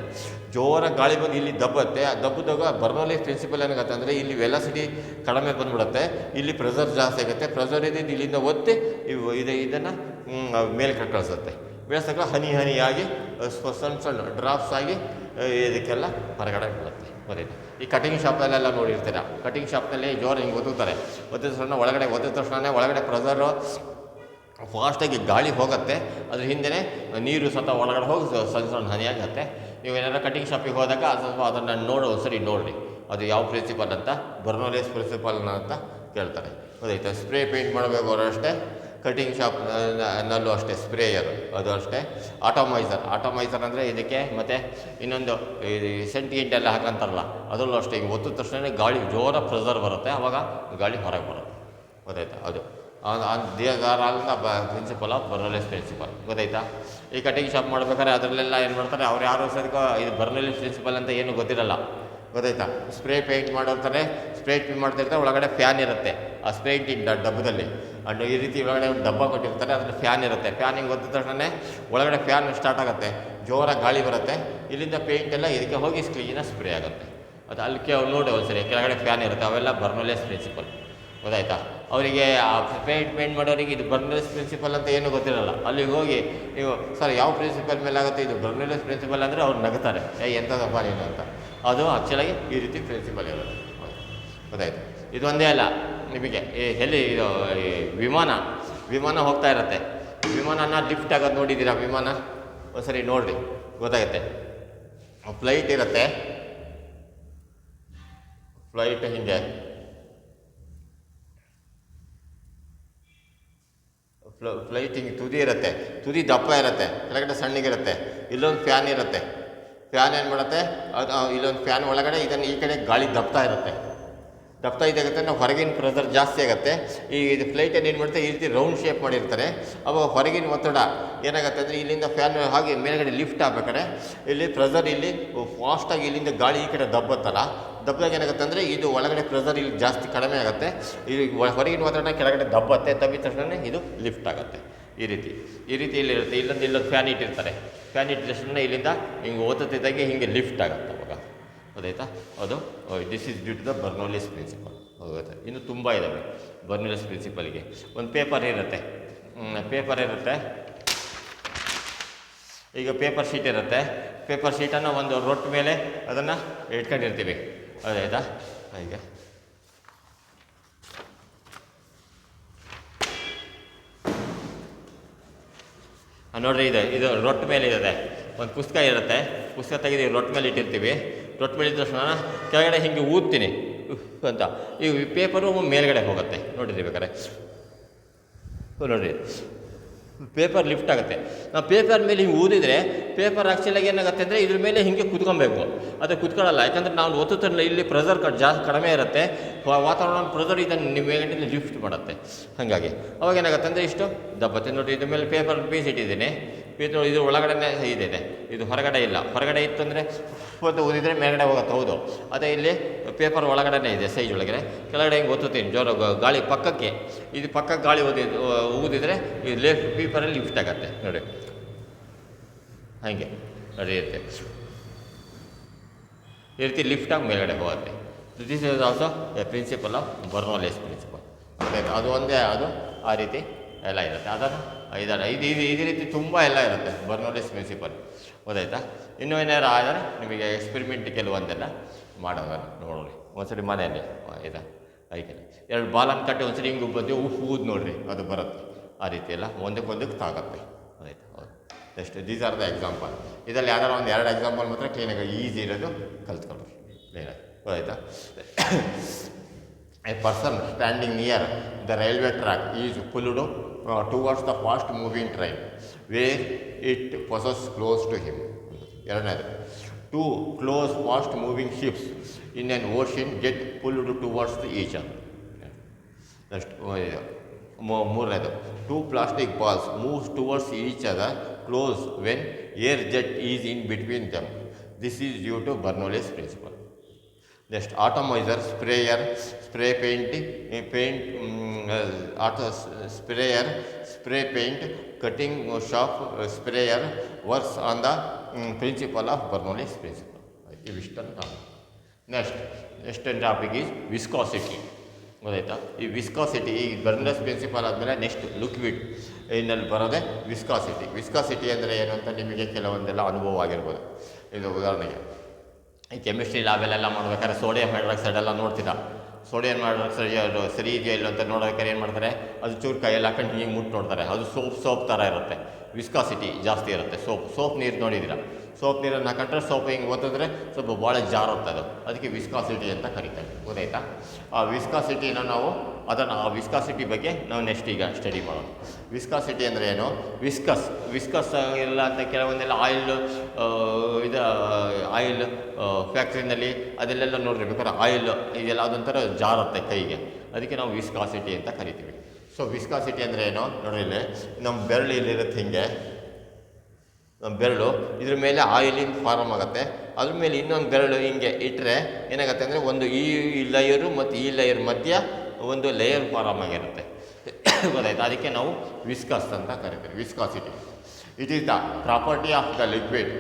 ಜೋರಾಗಿ ಗಾಳಿ ಬಂದು ಇಲ್ಲಿ ದಬ್ಬತ್ತೆ. ಆ ದಬ್ಬದಾಗ ಬರ್ನೌಲ್ಲಿಸ್ ಪ್ರಿನ್ಸಿಪಲ್ ಏನಾಗುತ್ತೆ ಅಂದರೆ ಇಲ್ಲಿ ವೆಲಾಸಿಟಿ ಕಡಿಮೆ ಬಂದುಬಿಡುತ್ತೆ, ಇಲ್ಲಿ ಪ್ರೆಷರ್ ಜಾಸ್ತಿ ಆಗುತ್ತೆ. ಪ್ರೆಷರ್ ಇದ್ದಿದ್ದು ಇಲ್ಲಿಂದ ಒತ್ತಿ ಇದನ್ನು ಮೇಲೆ ಕಳಿಸುತ್ತೆ. ಬೆಳೆಸಕ್ಕೆ ಹನಿಯಾಗಿ ಸಣ್ಣ ಡ್ರಾಪ್ಸ್ ಆಗಿ ಇದಕ್ಕೆಲ್ಲ ಹೊರಗಡೆ ಬೀಳುತ್ತೆ. ಗೊತ್ತಾಯ್ತು? ಈ ಕಟಿಂಗ್ ಶಾಪಲ್ಲೆಲ್ಲ ನೋಡಿರ್ತೀರ, ಕಟಿಂಗ್ ಶಾಪ್ನಲ್ಲಿ ಜೋರು ಹಿಂಗೆ ಒತ್ತುತ್ತಾರೆ. ಒತ್ತಿದ ತಕ್ಷಣ ಒಳಗಡೆ ಪ್ರೆಷರು ಫಾಸ್ಟಾಗಿ ಗಾಳಿ ಹೋಗುತ್ತೆ, ಅದ್ರ ಹಿಂದೆ ನೀರು ಸತ ಒಳಗಡೆ ಹೋಗಿ ಸಣ್ಣ ಹನಿಯಾಗುತ್ತೆ. ನೀವು ಏನಾರು ಕಟಿಂಗ್ ಶಾಪಿಗೆ ಹೋದಾಗ ಅದನ್ನು ಸರಿ ನೋಡಿರಿ, ಅದು ಯಾವ ಪ್ರಿನ್ಸಿಪಲ್ ಅಂತ, ಬರ್ನೌಲ್ಲಿಸ್ ಪ್ರಿನ್ಸಿಪಲ್ ಅಂತ ಕೇಳ್ತಾರೆ. ಗೊತ್ತಾಯ್ತಾ? ಸ್ಪ್ರೇ ಪೇಂಟ್ ಮಾಡಬೇಕು ಅಷ್ಟೇ, ಕಟಿಂಗ್ ಶಾಪ್ನಲ್ಲೂ ಅಷ್ಟೇ ಸ್ಪ್ರೇಯರ್ ಅದು ಅಷ್ಟೇ. ಆಟೋಮೈಸರ್ ಅಂದರೆ ಇದಕ್ಕೆ, ಮತ್ತು ಇನ್ನೊಂದು ಸೆಂಟ್ ಗಿಂಟೆಲ್ಲ ಹಾಕಂತಾರಲ್ಲ ಅದರಲ್ಲೂ ಅಷ್ಟೇ. ಹಿಂಗೆ ಒತ್ತಿದ ತಕ್ಷಣ ಗಾಳಿ ಜೋರ ಪ್ರೆಷರ್ ಬರುತ್ತೆ, ಆವಾಗ ಗಾಳಿ ಹೊರಗೆ ಬರುತ್ತೆ. ಗೊತ್ತಾಯ್ತಾ? ಅದು ಪ್ರಿನ್ಸಿಪಲ್ ಆಫ್ ಬರ್ನೌಲ್ಲಿಸ್ ಪ್ರಿನ್ಸಿಪಲ್. ಗೊತ್ತಾಯ್ತಾ? ಈ ಕಟಿಂಗ್ ಶಾಪ್ ಮಾಡ್ಬೇಕಾದ್ರೆ ಅದರಲ್ಲೆಲ್ಲ ಏನು ಮಾಡ್ತಾರೆ, ಅವ್ರು ಯಾರು ಸದ್ಯಕ್ಕೆ ಇದು ಬರ್ನೌಲ್ಲಿಸ್ ಪ್ರಿನ್ಸಿಪಲ್ ಅಂತ ಏನೂ ಗೊತ್ತಿರಲ್ಲ. ಗೊತ್ತಾಯ್ತಾ? ಸ್ಪ್ರೇ ಪೇಂಟ್ ಮಾಡೋರ್ತಾರೆ, ಸ್ಪ್ರೇ ಪೇಂಟ್ ಮಾಡ್ತಿರ್ತಾರೆ, ಒಳಗಡೆ ಫ್ಯಾನ್ ಇರುತ್ತೆ ಆ ಸ್ಪ್ರೇ ಪೇಂಟ್ ಡಬ್ಬದಲ್ಲಿ. ಅಂಡ್ ಈ ರೀತಿ ಒಳಗಡೆ ಒಂದು ಡಬ್ಬ ಕೊಟ್ಟಿರ್ತಾರೆ, ಅದ್ರಲ್ಲಿ ಫ್ಯಾನ್ ಇರುತ್ತೆ. ಫ್ಯಾನ್ ಹಿಂಗೆ ಒತ್ತಿದ ತಕ್ಷಣ ಒಳಗಡೆ ಫ್ಯಾನ್ ಸ್ಟಾರ್ಟ್ ಆಗುತ್ತೆ, ಜೋರಾಗಿ ಗಾಳಿ ಬರುತ್ತೆ, ಇಲ್ಲಿಂದ ಪೇಂಟ್ ಎಲ್ಲ ಇದಕ್ಕೆ ಹೋಗಿ ಕ್ಲೀನಾಗಿ ಸ್ಪ್ರೇ ಆಗುತ್ತೆ. ಅದು ಅಲ್ಲಿ ನೋಡಿ ಒಂದ್ಸರಿ ಕೆಳಗಡೆ ಫ್ಯಾನ್ ಇರುತ್ತೆ, ಅವೆಲ್ಲ ಬರ್ನೌಲ್ಲಿಸ್ ಪ್ರಿನ್ಸಿಪಲ್. ಗೊತ್ತಾಯ್ತಾ? ಅವರಿಗೆ ಆ ಪೇಂಟ್ ಮಾಡೋರಿಗೆ ಇದು ಬರ್ನೌಲ್ಲಿಸ್ ಪ್ರಿನ್ಸಿಪಲ್ ಅಂತ ಏನೂ ಗೊತ್ತಿರಲ್ಲ. ಅಲ್ಲಿಗೆ ಹೋಗಿ ನೀವು ಸರ್ ಯಾವ ಪ್ರಿನ್ಸಿಪಲ್ ಮೇಲೆ ಆಗುತ್ತೆ, ಇದು ಬರ್ನೌಲ್ಲಿಸ್ ಪ್ರಿನ್ಸಿಪಲ್ ಅಂದರೆ ಅವ್ರು ನಗ್ತಾರೆ, ಎಂಥದಪ್ಪ ನೀನು ಅಂತ. ಅದು ಆ್ಯಕ್ಚುಲಾಗಿ ಈ ರೀತಿ ಪ್ರಿನ್ಸಿಪಲ್ ಇರೋದು. ಗೊತ್ತಾಯ್ತು? ಇದು ಒಂದೇ ಅಲ್ಲ, ನಿಮಗೆ ಎಲ್ಲಿ ಇದು ವಿಮಾನ ಹೋಗ್ತಾ ಇರುತ್ತೆ, ವಿಮಾನನ ಲಿಫ್ಟ್ ಆಗೋದು ನೋಡಿದ್ದೀರಾ? ವಿಮಾನ ಒಂದ್ಸರಿ ನೋಡಿರಿ, ಗೊತ್ತಾಗುತ್ತೆ. ಫ್ಲೈಟ್ ಇರುತ್ತೆ, ಫ್ಲೈಟ್ ಹಿಂಗೆ ಫ್ಲೈಟ್ ಹಿಂಗೆ ತುದಿ ಇರುತ್ತೆ, ತುದಿ ದಪ್ಪ ಇರುತ್ತೆ, ಕೆಳಗಡೆ ಸಣ್ಣಗಿರುತ್ತೆ. ಇಲ್ಲೊಂದು ಫ್ಯಾನ್ ಇರುತ್ತೆ, ಫ್ಯಾನ್ ಏನು ಮಾಡುತ್ತೆ, ಅದು ಇಲ್ಲೊಂದು ಫ್ಯಾನ್ ಒಳಗಡೆ ಇದನ್ನು ಈ ಕಡೆ ಗಾಳಿ ದಬ್ತಾ ಇದಾಗುತ್ತೆ, ನಾವು ಹೊರಗಿನ ಪ್ರೆಷರ್ ಜಾಸ್ತಿ ಆಗುತ್ತೆ. ಇದು ಫ್ಲೈಟನ್ನು ಏನು ಮಾಡುತ್ತೆ, ಈ ರೀತಿ ರೌಂಡ್ ಶೇಪ್ ಮಾಡಿರ್ತಾರೆ. ಅವಾಗ ಹೊರಗಿನ ಒತ್ತಡ ಏನಾಗುತ್ತೆ ಅಂದರೆ ಇಲ್ಲಿಂದ ಫ್ಯಾನ್ ಹಾಗೆ ಮೇಲ್ಗಡೆ ಲಿಫ್ಟ್ ಆಗಬೇಕಾದ್ರೆ ಇಲ್ಲಿ ಪ್ರೆಷರ್ ಇಲ್ಲಿ ಫಾಸ್ಟಾಗಿ ಇಲ್ಲಿಂದ ಗಾಳಿ ಈ ಕಡೆ ದಬ್ಬತ್ತಲ್ಲ, ದಬ್ಬದಾಗ ಏನಾಗುತ್ತೆ ಅಂದರೆ ಇದು ಒಳಗಡೆ ಪ್ರೆಷರ್ ಇಲ್ಲಿ ಜಾಸ್ತಿ ಕಡಿಮೆ ಆಗುತ್ತೆ, ಇದು ಹೊರಗಿನ ಒತ್ತಡ ಕೆಳಗಡೆ ದಬ್ಬತ್ತೆ, ದಬ್ಬಿದ ತಕ್ಷಣ ಇದು ಲಿಫ್ಟ್ ಆಗುತ್ತೆ. ಈ ರೀತಿ ಇಲ್ಲಿರುತ್ತೆ. ಇಲ್ಲೊಂದು ಫ್ಯಾನ್ ಇಟ್ಟಿರ್ತಾರೆ, ಫ್ಯಾನ್ ಇಟ್ಟಿದ ತಕ್ಷಣ ಇಲ್ಲಿಂದ ಹಿಂಗೆ ಓದುತ್ತಿದ್ದಾಗೆ ಹಿಂಗೆ ಲಿಫ್ಟ್ ಆಗುತ್ತೆ. ಅವಾಗ ಗೊತ್ತಾಯ್ತಾ? ಅದು this is due to the Bernoulli's principle. ಹೋಗುತ್ತೆ. ಇನ್ನು ತುಂಬ ಇದ್ದಾವೆ ಬರ್ನೌಲ್ಲಿಸ್ ಪ್ರಿನ್ಸಿಪಲ್ಗೆ. ಒಂದು ಪೇಪರ್ ಇರುತ್ತೆ, ಈಗ ಪೇಪರ್ ಶೀಟ್ ಇರುತ್ತೆ, ಪೇಪರ್ ಶೀಟನ್ನು ಒಂದು ರೊಟ್ಟ ಮೇಲೆ ಅದನ್ನು ಇಟ್ಕೊಂಡಿರ್ತೀವಿ. ಅದಾಯ್ತಾ? ಹೀಗೆ ನೋಡಿರಿ, ಇದು ರೊಟ್ಟ ಮೇಲೆ ಇದೆ, ಒಂದು ಪುಸ್ತಕ ಇರುತ್ತೆ, ಪುಸ್ತಕ ತೆಗೆದು ರೊಟ್ಟ ಮೇಲೆ ಇಟ್ಟಿರ್ತೀವಿ. ರೊಟ್ಟ ಮೇಲೆ ಇದ್ದ ತಕ್ಷಣ ಕೆಳಗಡೆ ಹಿಂಗೆ ಊದ್ತೀನಿ ಅಂತ ಈ ಪೇಪರು ಮೇಲ್ಗಡೆ ಹೋಗುತ್ತೆ. ನೋಡಿರಿ ಬೇಕಾರೆ, ನೋಡಿರಿ ಪೇಪರ್ ಲಿಫ್ಟ್ ಆಗುತ್ತೆ. ನಾವು ಪೇಪರ್ ಮೇಲೆ ಹಿಂಗೆ ಊದಿದರೆ ಪೇಪರ್ ಆ್ಯಕ್ಚುಲಾಗಿ ಏನಾಗುತ್ತೆ ಅಂದರೆ ಇದ್ರ ಮೇಲೆ ಹಿಂಗೆ ಕುತ್ಕೊಬೇಕು, ಅದು ಕುತ್ಕೊಳ್ಳಲ್ಲ. ಯಾಕಂದರೆ ನಾವು ಒತ್ತುತ್ತಲ್ಲ, ಇಲ್ಲಿ ಪ್ರೆಷರ್ ಜಾಸ್ತಿ ಕಡಿಮೆ ಇರುತ್ತೆ, ವಾತಾವರಣ ಪ್ರೆಷರ್ ಇದನ್ನು ನಿಮ್ಮ ಮೇಲ್ಗಡೆ ಲಿಫ್ಟ್ ಮಾಡುತ್ತೆ. ಹಾಗಾಗಿ ಅವಾಗ ಏನಾಗುತ್ತೆ ಅಂದರೆ ಇಷ್ಟು ದಬ್ಬತ್ತೆ. ನೋಡಿ, ಇದ್ರ ಮೇಲೆ ಪೇಪರ್ ಪೀಸ್ ಇಟ್ಟಿದ್ದೀನಿ, ಇದು ಒಳಗಡೆ ಇದೆ, ಇದು ಹೊರಗಡೆ ಇಲ್ಲ. ಹೊರಗಡೆ ಇತ್ತು ಅಂದರೆ ಊದಿದರೆ ಮೇಲ್ಗಡೆ ಹೋಗುತ್ತೆ. ಹೌದು, ಅದೇ ಇಲ್ಲಿ ಪೇಪರ್ ಒಳಗಡೆ ಇದೆ, ಸೈಜ್ ಒಳಗಡೆ. ಕೆಳಗಡೆ ಹಿಂಗೆ ಒತ್ತುತ್ತೀನಿ ಜೋರ ಗಾಳಿ ಪಕ್ಕಕ್ಕೆ, ಇದು ಪಕ್ಕಕ್ಕೆ ಗಾಳಿ ಊದಿದರೆ ಇದು ಪೇಪರಲ್ಲಿ ಲಿಫ್ಟ್ ಆಗುತ್ತೆ. ನೋಡಿ ಹಾಗೆ ನೋಡಿ ಇರುತ್ತೆ. ಈ ರೀತಿ ಲಿಫ್ಟಾಗಿ ಮೇಲ್ಗಡೆ ಹೋಗುತ್ತೆ. This is also a principle of Bernoulli's principle. ಅದು ಒಂದೇ, ಅದು ಆ ರೀತಿ ಎಲ್ಲ ಇರುತ್ತೆ. ಅದನ್ನು ಇದೇ ರೀತಿ ತುಂಬ ಎಲ್ಲ ಇರುತ್ತೆ ಬರ್ನೌಲಿಸ್ ಪ್ರಿನ್ಸಿಪಲ್. ಗೊತ್ತಾಯ್ತಾ? ಇನ್ನೂ ಏನಾರು ಆದರೆ ನಿಮಗೆ ಎಕ್ಸ್ಪೆರಿಮೆಂಟ್ ಕೆಲವೊಂದೆಲ್ಲ ಮಾಡೋದನ್ನು ನೋಡ್ರಿ ಒಂದ್ಸರಿ ಮನೆಯಲ್ಲಿ ಇದೆ ಐಕೆ 2 ಬಾಲನ್ನು ಕಟ್ಟಿ ಒಂದ್ಸರಿ ಹಿಂಗೆ ಬಂದು ಊದು ನೋಡಿರಿ, ಅದು ಬರುತ್ತೆ. ಆ ರೀತಿ ಎಲ್ಲ ಒಂದಕ್ಕೊಂದಕ್ಕೆ ತಾಗತ್ತೆ. ಆಯಿತು, ಹೌದು. Next these are the example. ಇದರಲ್ಲಿ ಯಾವ್ದಾರು ಒಂದು 2 ಎಕ್ಸಾಂಪಲ್ ಮಾತ್ರ ಕ್ಲೀನಾಗಿ ಈಸಿ ಇರೋದು ಕಲ್ತ್ಕೊಂಡ್ರಿ ಕ್ಲೀನಾಗಿ. ಗೊತ್ತಾಯ್ತಾ? A person standing near the railway track is pulled towards the fast moving train where it passes close to him. ಎರಡನೇದು, 2 close fast moving ships in an ocean get pulled towards each other. Next ಮೂರನೇದು, 2 plastic balls moves towards each other close when air jet is in between them. This is due to Bernoulli's principle. Next atomiser, sprayer, spray paint, cutting shop, sprayer works on the principle of Bernoulli's principle. ಇವಿಷ್ಟನ್ನು ನಾವು next topic is viscosity. ಗೊತ್ತಾಯ್ತಾ? ಈ viscosity, ಈ Bernoulli's principle ಆದಮೇಲೆ next liquid ಇನ್ನಲ್ಲಿ ಬರೋದೇ viscosity. Viscosity ಅಂದರೆ ಏನು ಅಂತ ನಿಮಗೆ ಕೆಲವೊಂದೆಲ್ಲ ಅನುಭವ ಆಗಿರ್ಬೋದು. ಇದು ಉದಾಹರಣೆಗೆ ಈ ಕೆಮಿಸ್ಟ್ರಿ ಲ್ಯಾಬಲ್ಲೆಲ್ಲ ಮಾಡ್ಬೇಕಾದ್ರೆ ಸೋಡಿಯಂ ಹೈಡ್ರಾಕ್ಸೈಡ್ ಎಲ್ಲ ನೋಡ್ತೀರಾ. ಸೋಡಿಯಂ ಹೈಡ್ರಾಕ್ಸೈಡ್ ಸರಿ ಇದೆಯಾ ಇಲ್ಲ ಅಂತ ನೋಡೋಬೇಕಾದ್ರೆ ಏನು ಮಾಡ್ತಾರೆ, ಅದು ಚೂರು ಕೈಯಲ್ಲಿ ಹಾಕೊಂಡು ಹಿಂಗೆ ಮುಟ್ಟು ನೋಡ್ತಾರೆ. ಅದು ಸೋಪ್ ಥರ ಇರುತ್ತೆ, ವಿಸ್ಕಾಸಿಟಿ ಜಾಸ್ತಿ ಇರುತ್ತೆ. ಸೋಪ್ ನೀರು ನೋಡಿದ್ದೀರಾ, ಸೋಪ್ ನೀರನ್ನು ಹಾಕೊಂಡ್ರೆ ಸೋಪ್ ಹಿಂಗೆ ಓದಿದ್ರೆ ಸ್ವಲ್ಪ ಭಾಳ ಜಾರುತ್ತೆ ಅದು, ಅದಕ್ಕೆ ವಿಸ್ಕಾಸಿಟಿ ಅಂತ ಕರೀತಾರೆ. ಗೊತ್ತಾಯ್ತಾ? ಆ ವಿಸ್ಕಾಸಿಟಿನ ನಾವು ಆ ವಿಸ್ಕಾಸಿಟಿ ಬಗ್ಗೆ ನಾವು ನೆಕ್ಸ್ಟ್ ಈಗ ಸ್ಟಡಿ ಮಾಡೋಣ. ವಿಸ್ಕಾಸಿಟಿ ಅಂದರೆ ಏನು? ವಿಸ್ಕಸ್ ಇಲ್ಲ ಅಂತ ಕೆಲವೊಂದೆಲ್ಲ ಆಯಿಲ್ ಫ್ಯಾಕ್ಟ್ರಿನಲ್ಲಿ ಅದೆಲ್ಲೆಲ್ಲ ನೋಡಿರ್ಬೇಕಾದ್ರೆ ಆಯಿಲ್ ಇದೆಲ್ಲ ಅದೊಂಥರ ಜಾರುತ್ತೆ ಕೈಗೆ, ಅದಕ್ಕೆ ನಾವು ವಿಸ್ಕಾಸಿಟಿ ಅಂತ ಕರಿತೀವಿ. ಸೊ ವಿಸ್ಕಾಸಿಟಿ ಅಂದರೆ ಏನು ನೋಡ್ರಿ, ಇಲ್ಲಿ ನಮ್ಮ ಬೆರಳು ಇಲ್ಲಿರುತ್ತೆ, ಹಿಂಗೆ ನಮ್ಮ ಬೆರಳು ಇದ್ರ ಮೇಲೆ ಆಯಿಲಿನ ಫಾರ್ಮ್ ಆಗುತ್ತೆ. ಅದ್ರ ಮೇಲೆ ಇನ್ನೊಂದು ಬೆರಳು ಹಿಂಗೆ ಇಟ್ಟರೆ ಏನಾಗುತ್ತೆ ಅಂದರೆ ಒಂದು ಈ ಲೇಯರು ಮತ್ತು ಈ ಲೇಯರ್ ಮಧ್ಯ ಒಂದು ಲೇಯರ್ ಫಾರ್ಮ್ ಆಗಿರುತ್ತೆ. ಗೊತ್ತಾಯ್ತು? ಅದಕ್ಕೆ ನಾವು ವಿಸ್ಕಸ್ ಅಂತ ಕರಿತೀವಿ, viscosity. It is the property of the liquid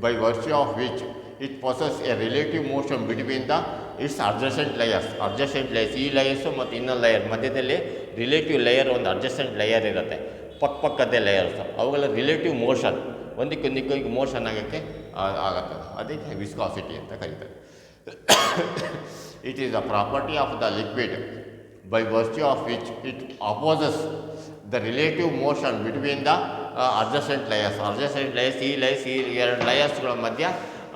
by virtue of which it possess a relative motion between the its adjacent layers. ಈ ಲೇಯರ್ಸು ಮತ್ತು ಇನ್ನೊಂದು ಲೇಯರ್ ಮಧ್ಯದಲ್ಲಿ ರಿಲೇಟಿವ್ ಲೇಯರ್, ಒಂದು ಅಡ್ಜಸೆಂಟ್ ಲೇಯರ್ ಇರುತ್ತೆ, ಪಕ್ಕದೇ ಲೇಯರ್ಸ್. ಅವುಗಳ ರಿಲೇಟಿವ್ ಮೋಷನ್ ಒಂದಕ್ಕೊಂದಕ್ಕೆ motion ಆಗೋಕ್ಕೆ ಆಗುತ್ತೆ, ಅದಕ್ಕೆ ವಿಸ್ಕಾಸಿಟಿ ಅಂತ ಕರೀತಾರೆ. It is the property of the liquid by virtue of which it opposes the relative motion between the adjacent layers. ಈ 2 ಲೇಯರ್ಸ್ಗಳ ಮಧ್ಯ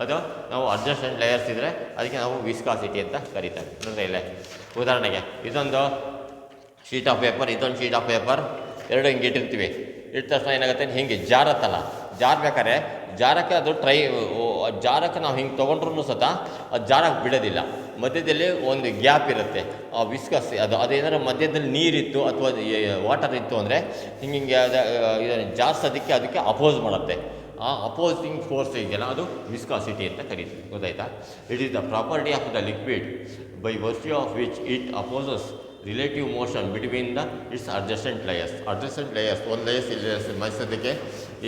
ಅದು ನಾವು ಅಡ್ಜಸೆಂಟ್ ಲೇಯರ್ಸ್ ಇದ್ದರೆ ಅದಕ್ಕೆ ನಾವು ವಿಸ್ಕಾಸಿಟಿ ಅಂತ ಕರೀತಾರೆ. ಅಂದರೆ ಇಲ್ಲೇ ಉದಾಹರಣೆಗೆ ಇದೊಂದು ಶೀಟ್ ಆಫ್ ಪೇಪರ್, ಇದೊಂದು ಶೀಟ್ ಆಫ್ ಪೇಪರ್, ಎರಡು ಹಿಂಗೆ ಇಟ್ಟಿರ್ತೀವಿ. ಇಟ್ಟ ತಕ್ಷಣ ಏನಾಗುತ್ತೆ, ಹಿಂಗೆ ಜಾರತ್ತಲ್ಲ, ಜಾರಬೇಕಾದ್ರೆ ಜಾರಕ್ಕೆ ಅದು ಜಾರಕ್ಕೆ ನಾವು ಹಿಂಗೆ ತೊಗೊಂಡ್ರೂ ಸತ ಅದು ಜಾರಕ್ಕೆ ಬಿಡೋದಿಲ್ಲ. ಮಧ್ಯದಲ್ಲಿ ಒಂದು ಗ್ಯಾಪ್ ಇರುತ್ತೆ. ಆ ವಿಸ್ಕಸ್ ಅದೇನಾದ್ರು ಮಧ್ಯದಲ್ಲಿ ನೀರಿತ್ತು ಅಥವಾ ವಾಟರ್ ಇತ್ತು ಅಂದರೆ ಹಿಂಗೆ ಇದನ್ನು ಜಾರ್ಸೋದಕ್ಕೆ ಅದಕ್ಕೆ ಅಪೋಸ್ ಮಾಡುತ್ತೆ. ಆ ಅಪೋಸಿಂಗ್ ಫೋರ್ಸ್ ಇದೆಯಲ್ಲ ಅದು ವಿಸ್ಕಾಸಿಟಿ ಅಂತ ಕರೀತೀವಿ. ಗೊತ್ತಾಯ್ತಾ? It is the property of the liquid by virtue of which it opposes relative motion between the its adjacent layers. ಒಂದು ಲೇಯರ್ಸ್ ಮೈಸೋದಕ್ಕೆ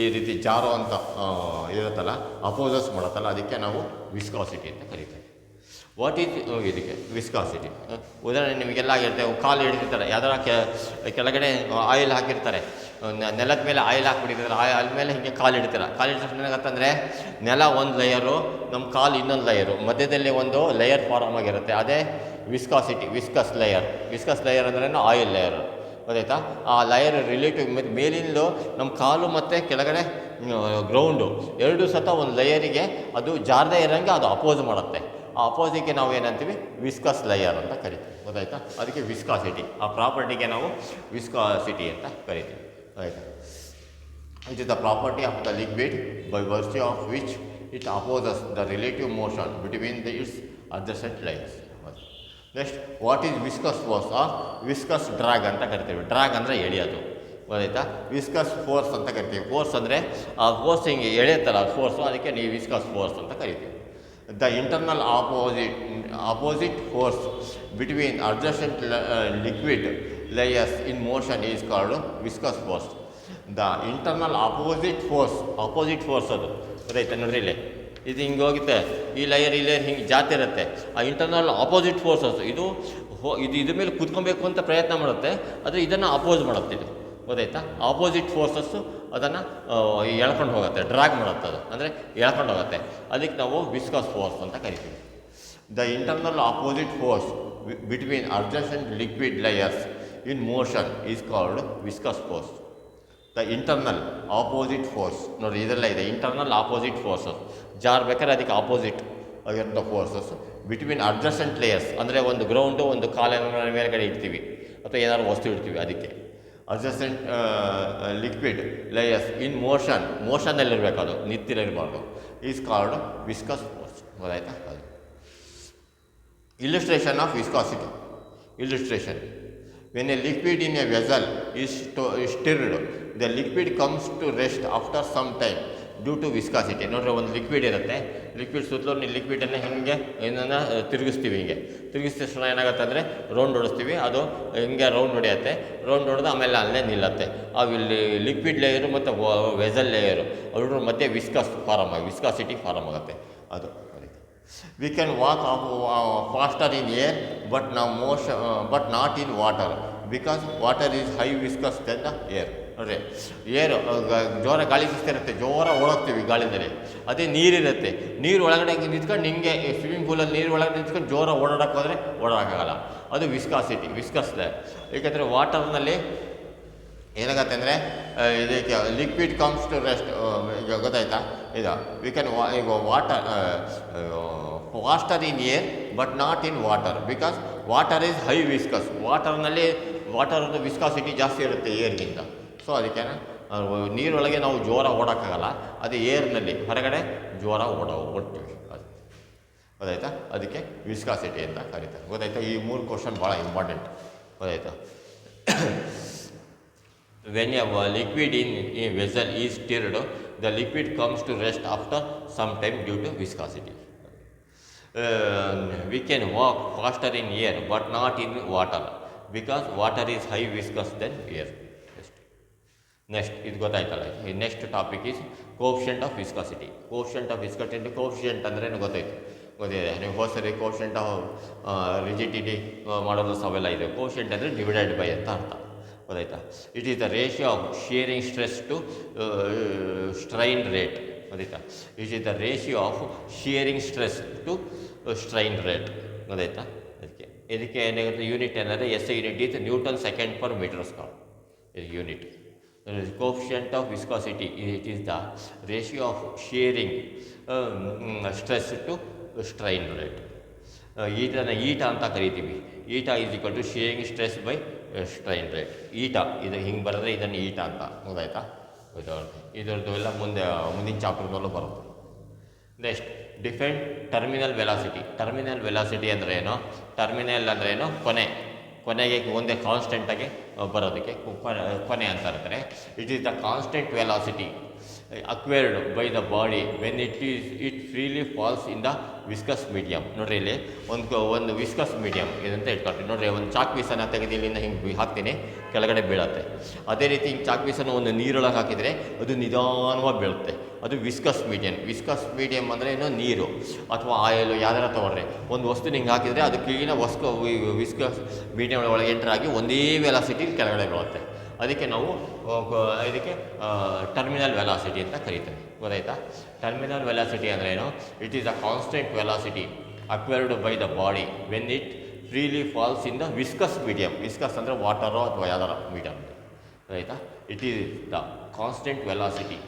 ಈ ರೀತಿ ಜಾರೋ ಅಂತ ಇರುತ್ತಲ್ಲ, ಅಪೋಸಸ್ ಮಾಡುತ್ತಲ್ಲ, ಅದಕ್ಕೆ ನಾವು ವಿಸ್ಕಾಸಿಟಿ ಅಂತ ಕರೀತೀವಿ. ವಾಟ್ ಈಸ್ ಇದಕ್ಕೆ ವಿಸ್ಕಾಸಿಟಿ? ಉದಾಹರಣೆ ನಿಮಗೆಲ್ಲ ಆಗಿರ್ತೇವೆ, ಕಾಲು ಹಿಡಿದಿರ್ತಾರೆ, ಯಾವ್ದಾರ ಕೆಳಗಡೆ ಆಯಿಲ್ ಹಾಕಿರ್ತಾರೆ, ನೆಲದ ಮೇಲೆ ಆಯಿಲ್ ಹಾಕ್ಬಿಟ್ಟಿರ್ತಾರೆ, ಆಯಿಲ್ ಮೇಲೆ ಹಿಂಗೆ ಕಾಲು ಹಿಡಿತಾರೆ. ಕಾಲು ಹಿಡಿದ ತಕ್ಷಣ ಏನಾಗತ್ತಂದರೆ ನೆಲ ಒಂದು ಲೇಯರು, ನಮ್ಮ ಕಾಲು ಇನ್ನೊಂದು ಲೇಯರು, ಮಧ್ಯದಲ್ಲಿ ಒಂದು ಲೇಯರ್ ಫಾರ್ಮ್ ಆಗಿರುತ್ತೆ, ಅದೇ ವಿಸ್ಕಾಸಿಟಿ. ವಿಸ್ಕಸ್ ಲೇಯರ್ ಅಂದ್ರೆ ಆಯಿಲ್ ಲೇಯರ್. ಗೊತ್ತಾಯ್ತಾ? ಆ ಲೇಯರ್ ರಿಲೇಟಿವ್ ಮೇಲಿಂದು ನಮ್ಮ ಕಾಲು ಮತ್ತು ಕೆಳಗಡೆ ಗ್ರೌಂಡು ಎರಡೂ ಸತ ಒಂದು ಲೇಯರಿಗೆ ಅದು ಜಾರದೇ ಇರೋಂಗೆ ಅದು ಅಪೋಸ್ ಮಾಡುತ್ತೆ. ಆ ಅಪೋಸಿಗೆ ನಾವು ಏನಂತೀವಿ, ವಿಸ್ಕಸ್ ಲೇಯರ್ ಅಂತ ಕರಿತೀವಿ. ಗೊತ್ತಾಯ್ತಾ? ಅದಕ್ಕೆ ವಿಸ್ಕಾಸಿಟಿ, ಆ ಪ್ರಾಪರ್ಟಿಗೆ ನಾವು ವಿಸ್ಕಾಸಿಟಿ ಅಂತ ಕರಿತೀವಿ. ಆಯಿತಾ? It is the property of the liquid by virtue of which it opposes the relative motion between the its adjacent layers. Next, what is viscous force or viscous drag ಅಂತ ಕರಿತೀವಿ. Drag ಅಂದರೆ ಎಳೆಯೋದು. ಗೊತ್ತಾಯ್ತಾ? Viscus force ಅಂತ ಕರಿತೀವಿ. Force ಅಂದರೆ ಆ force ಹಿಂಗೆ ಎಳೆಯುತ್ತಲ್ಲ force, ಅದಕ್ಕೆ ನೀವು ವಿಸ್ಕಸ್ ಫೋರ್ಸ್ ಅಂತ ಕರಿತೀವಿ. The internal opposite force between adjacent liquid layers in motion is called viscous force. The internal opposite force ಅದು ಗೊತ್ತಾಯ್ತಾ? ನೋಡ್ರಿ ಇಲ್ಲಿ ಇದು ಹಿಂಗೆ ಹೋಗುತ್ತೆ, ಈ ಲೇಯರ್ ಹಿಂಗೆ ಜಾತಿರುತ್ತೆ. ಆ ಇಂಟರ್ನಲ್ ಆಪೋಸಿಟ್ ಫೋರ್ಸಸ್ ಇದು ಇದ್ರ ಮೇಲೆ ಕೂತ್ಕೊಬೇಕು ಅಂತ ಪ್ರಯತ್ನ ಮಾಡುತ್ತೆ, ಆದರೆ ಇದನ್ನು ಅಪೋಸ್ ಮಾಡುತ್ತೆ. ಇದು ಗೊತ್ತಾಯ್ತಾ? ಆಪೋಸಿಟ್ ಫೋರ್ಸಸ್ಸು ಅದನ್ನು ಎಳ್ಕೊಂಡು ಹೋಗುತ್ತೆ, ಡ್ರ್ಯಾಗ್ ಮಾಡುತ್ತೆ. ಅದು ಅಂದರೆ ಎಳ್ಕೊಂಡು ಹೋಗುತ್ತೆ. ಅದಕ್ಕೆ ನಾವು ವಿಸ್ಕಸ್ ಫೋರ್ಸ್ ಅಂತ ಕರಿತೀವಿ. The internal opposite force between adjacent liquid layers in motion is called viscous force. The internal opposite force ನೋಡಿ, ಇದೆಲ್ಲ ಇದೆ. ಇಂಟರ್ನಲ್ ಆಪೋಸಿಟ್ ಫೋರ್ಸಸ್ ಜಾರ್ಬೇಕಾದ್ರೆ ಅದಕ್ಕೆ ಆಪೋಸಿಟ್ ಆಗಿರೋ ಫೋರ್ಸಸ್ ಬಿಟ್ವೀನ್ ಅಡ್ಜಸೆಂಟ್ ಲೇಯರ್ಸ್, ಅಂದರೆ ಒಂದು ಗ್ರೌಂಡು ಒಂದು ಕಾಲಿನ ಮೇಲ್ಗಡೆ ಇಡ್ತೀವಿ ಅಥವಾ ಏನಾದ್ರು ವಸ್ತು ಇಡ್ತೀವಿ, ಅದಕ್ಕೆ ಅಡ್ಜಸೆಂಟ್ ಲಿಕ್ವಿಡ್ ಲೇಯರ್ಸ್ ಇನ್ ಮೋಷನ್ನಲ್ಲಿರಬೇಕು, ಅದು ನಿಂತಿರಬಾರ್ದು. Is called viscous force. ಗೊತ್ತಾಯ್ತಾ? ಅದು illustration of viscosity. Illustration: when a liquid in a vessel is stirred, the liquid comes to rest after some time due to viscosity. ನೋಡ್ರಿ, ಒಂದು liquid ಇರುತ್ತೆ, liquid ಸುತ್ತಲೂ ಲಿಕ್ವಿಡನ್ನು ಹಿಂಗೆ ಏನನ್ನ ತಿರುಗಿಸ್ತೀವಿ. ಹಿಂಗೆ ತಿರುಗಿಸಿದ ತಕ್ಷಣ ಏನಾಗುತ್ತೆ ಅಂದರೆ ರೌಂಡ್ ಹೊಡಿಸ್ತೀವಿ, ಅದು ಹಿಂಗೆ ರೌಂಡ್ ಹೊಡೆಯುತ್ತೆ. ರೌಂಡ್ ಹೊಡೆದು ಆಮೇಲೆ ಅಲ್ಲೇ ನಿಲ್ಲುತ್ತೆ. ಆ ಲಿಕ್ವಿಡ್ ಲೇಯರು ಮತ್ತು ವೆಸಲ್ ಲೇಯರು ಅವ್ರ ಮಧ್ಯೆ ವಿಸ್ಕಾಸಿಟಿ ಫಾರಮ್ ಆಗುತ್ತೆ. ಅದು we can walk faster in air but not in water because water is high viscous than the air. ನೋಡ್ರಿ, ಏರು ಜೋರ ಗಾಳಿ ಬೀಸ್ತಿರುತ್ತೆ, ಜೋರ ಓಡೋಗ್ತೀವಿ ಗಾಳಿನಲ್ಲಿ. ಅದೇ ನೀರಿರುತ್ತೆ, ನೀರು ಒಳಗಡೆ ನಿಂತ್ಕೊಂಡು ಹಿಂಗೆ ಸ್ವಿಮ್ಮಿಂಗ್ ಪೂಲಲ್ಲಿ ನೀರು ಒಳಗಡೆ ನಿಂತ್ಕೊಂಡು ಜೋರ ಓಡಾಡಕ್ಕೆ ಹೋದರೆ ಓಡೋಕ್ಕಾಗಲ್ಲ. ಅದು ವಿಸ್ಕಸ್. ಏಕೆಂದರೆ ವಾಟರ್ನಲ್ಲಿ ಏನಾಗತ್ತೆ ಅಂದರೆ ಇದಕ್ಕೆ ಲಿಕ್ವಿಡ್ ಕಮ್ಸ್ ಟು ರೆಸ್ಟ್. ಈಗ ಗೊತ್ತಾಯ್ತಾ? ಇದು ವಿ ಕ್ಯಾನ್ ಈಗ water faster in air but not in water because water is high viscous. ವಾಟರ್ದು ವಿಸ್ಕಾಸಿಟಿ ಜಾಸ್ತಿ ಇರುತ್ತೆ ಏರ್ಗಿಂತ. ಸೊ ಅದಕ್ಕೆ ನೀರೊಳಗೆ ನಾವು ಜೋರ ಓಡೋಕ್ಕಾಗಲ್ಲ, ಅದು ಏರ್ನಲ್ಲಿ ಹೊರಗಡೆ ಜೋರ ಓಡ್ತೀವಿ. ಅದು ಗೊತ್ತಾಯ್ತಾ? ಅದಕ್ಕೆ ವಿಸ್ಕಾಸಿಟಿ ಅಂತ ಕರೀತಾರೆ. ಗೊತ್ತಾಯ್ತಾ? ಈ 3 ಕ್ವಶನ್ ಭಾಳ ಇಂಪಾರ್ಟೆಂಟ್. ಗೊತ್ತಾಯ್ತಾ? When a liquid in a vessel is stirred, the liquid comes to rest after some time due to viscosity. We can walk faster in air but not in water because water is high viscous than air. Next, ಇದು ಗೊತ್ತಾಯ್ತಲ್ಲ. ಈ next topic is coefficient of viscosity. Coefficient ಅಂದ್ರೆ ಗೊತ್ತಿದೆ. ನೀವು ಹೋದ್ಸರಿ coefficient of rigidity ಮಾಡೋದು ಸವೆಲ್ಲ ಇದೆ. Coefficient ಅಂದರೆ divided by ಅಂತ ಅರ್ಥ. ಗೊತ್ತಾಯ್ತಾ? It is the ratio of shearing stress to strain rate. ಗೊತ್ತಾಯ್ತಾ? It is the ratio of shearing stress to strain rate. ಗೊತ್ತಾಯ್ತಾ? ಇದಕ್ಕೆ ಏನಾಗುತ್ತೆ ಯೂನಿಟ್ ಏನಂದರೆ SI unit is newton second per metre square. ಇದು unit. Coefficient of viscosity, it is the ratio of shearing stress to strain rate. Eta ಅಂತ ಕರಿತೀವಿ. Eta is equal to shearing stress by strain rate. Eta ಇದು ಹಿಂಗೆ ಬರೆದ್ರೆ ಇದನ್ನು eta ಅಂತ. ಗೊತ್ತಾಯ್ತಾ? ಇದರದ್ದು ಎಲ್ಲ ಮುಂದಿನ ಚಾಪ್ಟರ್ನಲ್ಲೂ ಬರುತ್ತೆ. ನೆಕ್ಸ್ಟ್, ಡಿಫೈನ್ ಟರ್ಮಿನಲ್ ವೆಲಾಸಿಟಿ ಅಂದರೆ ಏನು? ಟರ್ಮಿನಲ್ ಅಂದರೆ ಏನು? ಕೊನೆಗೆ ಒಂದೇ ಕಾನ್ಸ್ಟೆಂಟಾಗಿ ಬರೋದಕ್ಕೆ ಕೊನೆ ಅಂತ ಇರ್ತಾರೆ. It is the constant velocity acquired by the body when it freely falls in the viscous medium. ನೋಡ್ರಿ, ಇಲ್ಲಿ ಒಂದು ವಿಸ್ಕಸ್ ಮೀಡಿಯಮ್ ಇದಂತ ಇಟ್ಕೊಳ್ತೀನಿ. ನೋಡ್ರಿ, ಒಂದು ಚಾಕ್ ಪೀಸನ್ನು ತೆಗೆದು ಇಲ್ಲಿಂದ ಹಿಂಗೆ ಹಾಕ್ತೀನಿ, ಕೆಳಗಡೆ ಬೀಳುತ್ತೆ. ಅದೇ ರೀತಿ ಹಿಂಗೆ ಚಾಕ್ ಪೀಸನ್ನು ಒಂದು ನೀರೊಳಗೆ ಹಾಕಿದರೆ ಅದು ನಿಧಾನವಾಗಿ ಬೀಳುತ್ತೆ. ಅದು ವಿಸ್ಕಸ್ ಮೀಡಿಯಮ್ ಅಂದರೆ ಏನೋ ನೀರು ಅಥವಾ ಆಯಿಲು ಯಾವ್ದಾರ ತೊಗೊಂಡ್ರೆ ಒಂದು ವಸ್ತು ಹಿಂಗೆ ಹಾಕಿದರೆ ಅದು ಕ್ಲೀನ ವಿಸ್ಕಸ್ ಮೀಡಿಯಮ್ ಒಳಗೆ ಎಂಟ್ರಾಗಿ ಒಂದೇ ವೆಲಾಸಿಟಿ ಕೆಳಗಡೆ ಬೀಳುತ್ತೆ. ಅದಕ್ಕೆ ನಾವು ಇದಕ್ಕೆ ಟರ್ಮಿನಲ್ ವೆಲಾಸಿಟಿ ಅಂತ ಕರೀತೀವಿ. ಗೊತ್ತಾಯ್ತಾ? ಟರ್ಮಿನಲ್ ವೆಲಾಸಿಟಿ ಅಂದರೆ ಏನು? It is a constant velocity acquired by the body when it freely falls in the viscous medium. Viscous ಅಂದರೆ ವಾಟರೋ ಅಥವಾ ಯಾವ್ದಾರ ಮೀಡಿಯಮ್. ಗೊತ್ತಾಯ್ತಾ? It is the constant velocity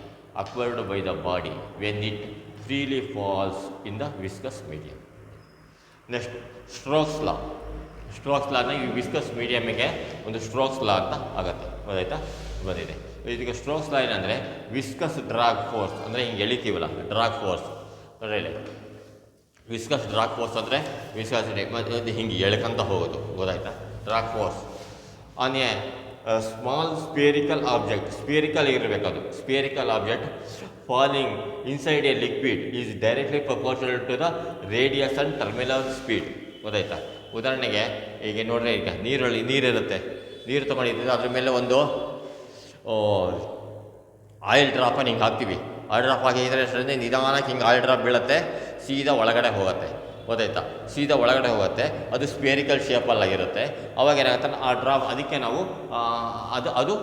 acquired by the body when it freely falls in the viscous medium. Next, Stokes law ಈ viscus ಮೀಡಿಯಮ್ಗೆ ಒಂದು strokes ಲಾ ಅಂತ ಆಗುತ್ತೆ. ಗೊತ್ತಾಯ್ತಾ? ಬಂದಿದೆ. ಇದಕ್ಕೆ ಸ್ಟ್ರೋಕ್ಸ್ ಲಾ ಏನಂದರೆ ವಿಸ್ಕಸ್ ಡ್ರಾಗ್ ಫೋರ್ಸ್ ಅಂದರೆ ಹಿಂಗೆ ಎಳಿತೀವಲ್ಲ, ಡ್ರಾಗ್ ಫೋರ್ಸ್. ನೋಡಿ, ವಿಸ್ಕಸ್ ಡ್ರಾಗ್ ಫೋರ್ಸ್ ಅಂದರೆ ವಿಸ್ಕಾಸಿಟಿ ಮತ್ತು ಹಿಂಗೆ ಎಳ್ಕೊಂತ ಹೋಗೋದು. ಗೊತ್ತಾಯ್ತಾ? Drag force on a small spherical ಇರಬೇಕದು. Spherical object falling inside a liquid is directly proportional to the radius and terminal speed. ಗೊತ್ತಾಯ್ತಾ? ಉದಾಹರಣೆಗೆ ಈಗ ನೋಡ್ರಿ, ಈಗ ನೀರಿರುತ್ತೆ, ತೊಗೊಂಡಿದ್ದೀವಿ, ಅದ್ರ ಮೇಲೆ ಒಂದು ಆಯಿಲ್ ಡ್ರಾಪನ್ನು ಹಿಂಗೆ ಹಾಕ್ತೀವಿ, ಆಲ್ ಡ್ರಾಪ್ ಆಗಿದ್ರೆ ಎಷ್ಟಂದರೆ ನಿಧಾನಕ್ಕೆ ಹಿಂಗೆ ಆಲ್ ಡ್ರಾಪ್ ಬೀಳುತ್ತೆ, ಸೀದಾ ಒಳಗಡೆ ಹೋಗುತ್ತೆ, ಗೊತ್ತಾಯ್ತಾ, ಸೀದಾ ಒಳಗಡೆ ಹೋಗುತ್ತೆ. ಅದು ಸ್ಪೇರಿಕಲ್ ಶೇಪಲ್ಲಾಗಿರುತ್ತೆ. ಅವಾಗ ಏನಾಗುತ್ತೆ ಆ ಡ್ರಾಪ್, ಅದಕ್ಕೆ ನಾವು ಅದು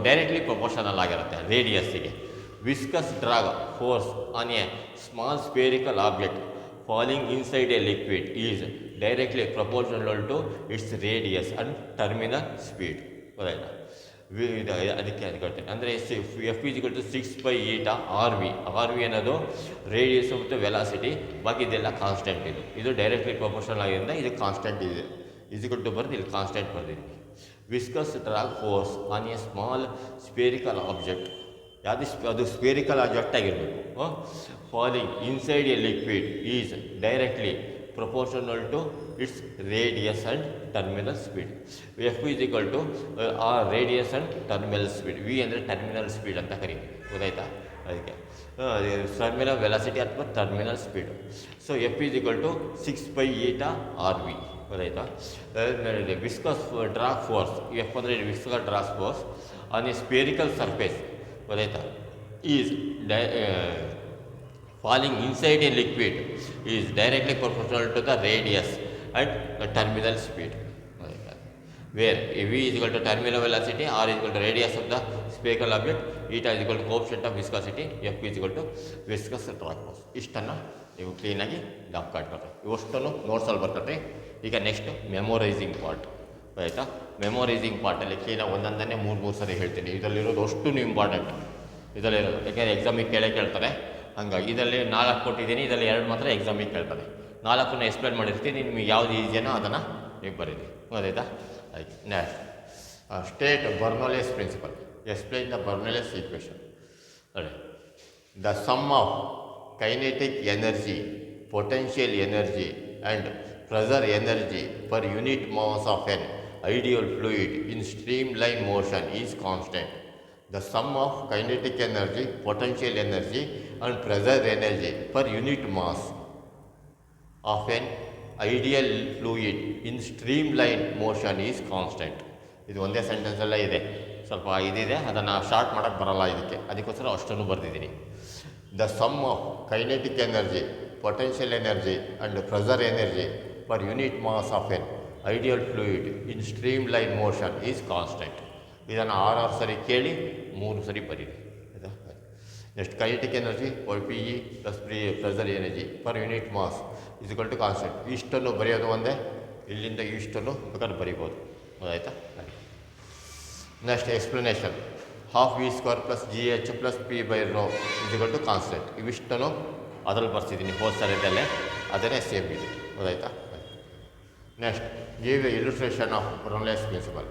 ಡೈರೆಕ್ಟ್ಲಿ ಪ್ರಪೋರ್ಷನಲ್ ಆಗಿರುತ್ತೆ ರೇಡಿಯಸ್ಸಿಗೆ. Viscous drag force on a small spherical object falling inside a liquid is directly proportional to its radius and terminal speed, ಗೊತ್ತಾಯ್ತಾ. ಅದಕ್ಕೆ ಅದು ಕೊಡ್ತೇನೆ ಅಂದರೆ F equal to 6/8 R V ಅನ್ನೋದು ರೇಡಿಯಸ್ ಮತ್ತು ವೆಲಾಸಿಟಿ, ಬಾಕಿ ಇದೆಲ್ಲ ಕಾನ್ಸ್ಟೆಂಟ್. ಇದು ಡೈರೆಕ್ಟ್ಲಿ ಪ್ರಪೋರ್ಷನಲ್ ಆಗಿರೋದ್ರಿಂದ ಇದು ಕಾನ್ಸ್ಟೆಂಟ್ ಇದೆ. ಈಕ್ವಲ್ ಟು ಬರೆದು ಇಲ್ಲಿ ಕಾನ್ಸ್ಟೆಂಟ್ ಬರ್ದಿದ್ದೀನಿ. Viscous drag force on a small spherical object, ಅದು ಸ್ಪೇರಿಕಲ್ ಆಬ್ಜೆಕ್ಟ್ ಆಗಿರಬೇಕು. Falling inside a liquid is directly proportional to its radius and terminal speed. F is equal to ಆ radius and terminal speed. V ಅಂದರೆ terminal speed ಅಂತ ಕರೀತೀವಿ, ಗೊತ್ತಾಯ್ತಾ. ಅದಕ್ಕೆ terminal velocity ಅಥವಾ terminal speed. So F is equal to 6/8 R V, ಗೊತ್ತಾಯ್ತಾ. Viscous drag force, F ಅಂದರೆ viscous drag force on A spherical surface, ಗೊತ್ತಾಯ್ತಾ, is falling inside a liquid is directly proportional to the radius and the terminal speed, where V is equal to terminal velocity, R is equal to radius of the spherical object, eta is equal to coefficient of viscosity, F is equal to viscous drag force. ಇಷ್ಟನ್ನು ನೀವು ಕ್ಲೀನಾಗಿ ಜ್ಞಾಪಕ ಇಟ್ಕೊಳ್ರಿ. ಇವಷ್ಟನ್ನು ನೋಟ್ಸಲ್ಲಿ ಬರ್ಕೊಳ್ರಿ. ಈಗ next memorising part, ಆಯಿತಾ. Memorising ಪಾರ್ಟಲ್ಲಿ ಕ್ಲೀನಾಗಿ ಒಂದೊಂದನ್ನೇ 3 ಸರಿ ಹೇಳ್ತೀನಿ. ಇದರಲ್ಲಿರೋದು ಅಷ್ಟು ಇಂಪಾರ್ಟೆಂಟ್ ಇದರಲ್ಲಿರೋದು, ಯಾಕೆಂದರೆ ಎಕ್ಸಾಮಿಗೆ ಕೇಳ್ತಾರೆ. ಹಂಗಾಗಿ ಇದರಲ್ಲಿ 4 ಕೊಟ್ಟಿದ್ದೀನಿ, ಇದರಲ್ಲಿ 2 ಮಾತ್ರ ಎಕ್ಸಾಮಿಗೆ ಕೇಳ್ತಾರೆ. 4 ಎಕ್ಸ್ಪ್ಲೇನ್ ಮಾಡಿರ್ತೀನಿ, ನಿಮಗೆ ಯಾವುದು ಈಸಿಯೋ ಅದನ್ನು ನೀವು ಬರೀರಿ, ಗೊತ್ತಾಯ್ತಾ. ಆಯ್ತು. Next state Bernoulli's principle. Explain the Bernoulli's equation. ನೋಡಿ, the sum of kinetic energy, potential energy and pressure energy per unit mass of an ideal fluid in stream line motion is constant. The sum of kinetic energy, potential energy and pressure energy per unit mass of an ideal fluid in streamline motion is constant. ಇದು ಒಂದೇ ಸೆಂಟೆನ್ಸಲ್ಲೇ ಇದೆ, ಸ್ವಲ್ಪ ಇದಿದೆ, ಅದನ್ನು short ಮಾಡೋಕ್ಕೆ ಬರೋಲ್ಲ ಅದಕ್ಕೋಸ್ಕರ ಅಷ್ಟನ್ನು ಬರೆದಿದ್ದೀನಿ. The sum of kinetic energy, potential energy and pressure energy per unit mass of an ideal fluid in stream line motion is constant. ಇದನ್ನು 6 ಸರಿ ಕೇಳಿ 3 ಸರಿ ಬರೀರಿ, ಆಯಿತಾ. Next kinetic energy P E plus pressure energy per unit mass is equal to constant. ಇಷ್ಟನ್ನು ಬರೆಯೋದು ಒಂದೇ, ಇಲ್ಲಿಂದ ಇಷ್ಟನ್ನು ಬೇಕಾದ್ರೆ ಬರಿಬೋದು, ಆಯಿತಾ. Next explanation. Half V square plus G H plus P by rho is equal to constant. ಇವಿಷ್ಟನ್ನು ಅದ್ರಲ್ಲಿ ಬರ್ಸಿದ್ದೀನಿ ಹೋದ ಸರಿದಲ್ಲೇ, ಅದನ್ನೇ ಸೇಮ್ ಇದೆ, ಆಯಿತಾ. Next give a illustration of Bernoulli's principle.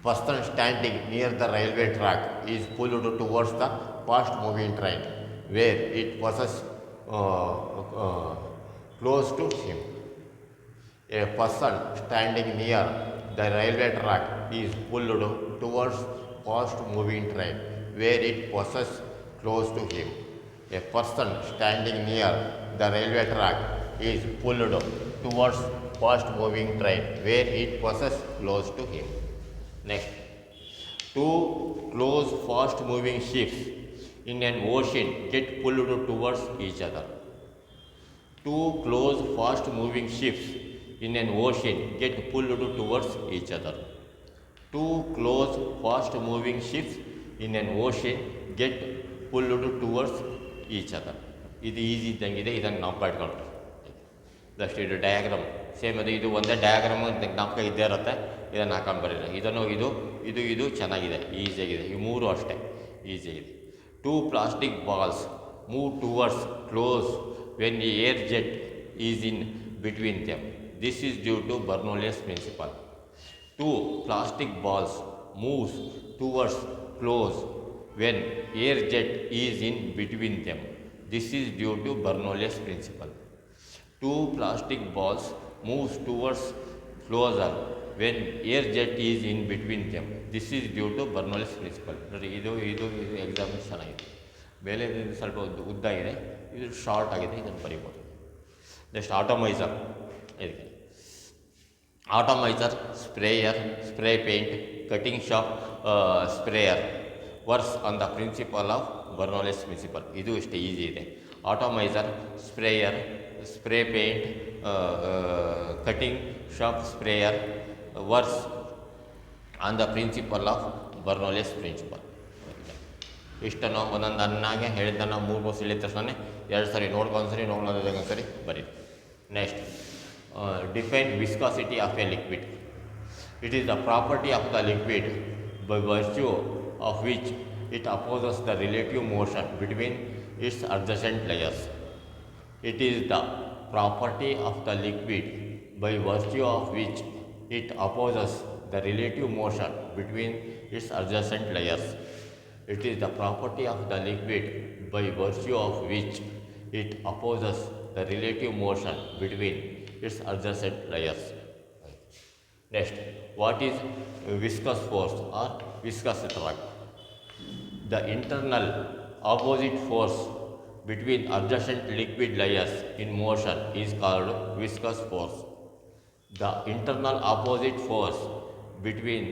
Person standing near the railway track is pulled towards the fast moving train where it passes close to him. A person standing near the railway track is pulled towards fast moving train where it passes close to him. A person standing near the railway track is pulled towards fast moving train where it passes close to him. Next, 2 close fast moving ships in an ocean get pulled towards each other. 2 close fast moving ships in an ocean get pulled towards each other. 2 close fast moving ships in an ocean get pulled towards each other. ಇದು easy ಇದ್ದಂಗಿದೆ, ಇದನ್ನು ನಾವು ಪಡ್ಕೊಳ್ರಿ. Just ಇದು diagram same, ಇದು ಒಂದೇ diagram ಜ್ಞಾಪಕ ಇದ್ದೇ ಇರುತ್ತೆ. ಇದನ್ನು ಹಾಕೊಂಡು ಬರೀಲ್ಲ. ಇದನ್ನು ಇದು ಚೆನ್ನಾಗಿದೆ, ಈಸಿಯಾಗಿದೆ. ಈ 3 ಅಷ್ಟೇ ಈಸಿಯಾಗಿದೆ. 2 plastic balls move towards close when the air jet is in between them. This is due to Bernoulli's principle. 2 plastic balls moves towards close when air jet is in between them. This is due to Bernoulli's principle. 2 plastic balls moves towards closer when air jet is in between them. This is due to Bernoulli's principle. ನೋಡಿ, ಇದು exam ಚೆನ್ನಾಗಿದೆ. ಬೇರೆ ಸ್ವಲ್ಪ ಉದ್ದ ಇದೆ, ಇದು short ಆಗಿದೆ, ಇದನ್ನು ಬರೀಬೋದು. Next atomiser. ಇದಕ್ಕೆ atomiser, sprayer, spray paint, cutting shop, sprayer, works on the principle of Bernoulli's principle. ಇದು ಇಷ್ಟೇ ಈಸಿ ಇದೆ. Atomiser, sprayer, spray paint, cutting shop sprayer works on the principle of Bernoulli's principle. ಇಷ್ಟನ್ನು ಒಂದೊಂದು ಅನ್ನಾಗೆ ಹೇಳಿದ್ದನ್ನು ಮೂರು ಹೇಳಿದ ತಕ್ಷಣ 2 ಸರಿ ನೋಡ್ಕೊಂಡ್ಸರಿ ನೋಡೋದೊಂದ್ಸರಿ ಬರೀ. Next, define viscosity of A liquid. It is the property of the liquid by virtue of which it opposes the relative motion between its adjacent layers. It is the property of the liquid by virtue of which it opposes the relative motion between its adjacent layers. It is the property of the liquid by virtue of which it opposes the relative motion between its adjacent layers. Next, what is viscous force or viscous drag? The internal opposite force between adjacent liquid layers in motion is called viscous force. The internal opposite force between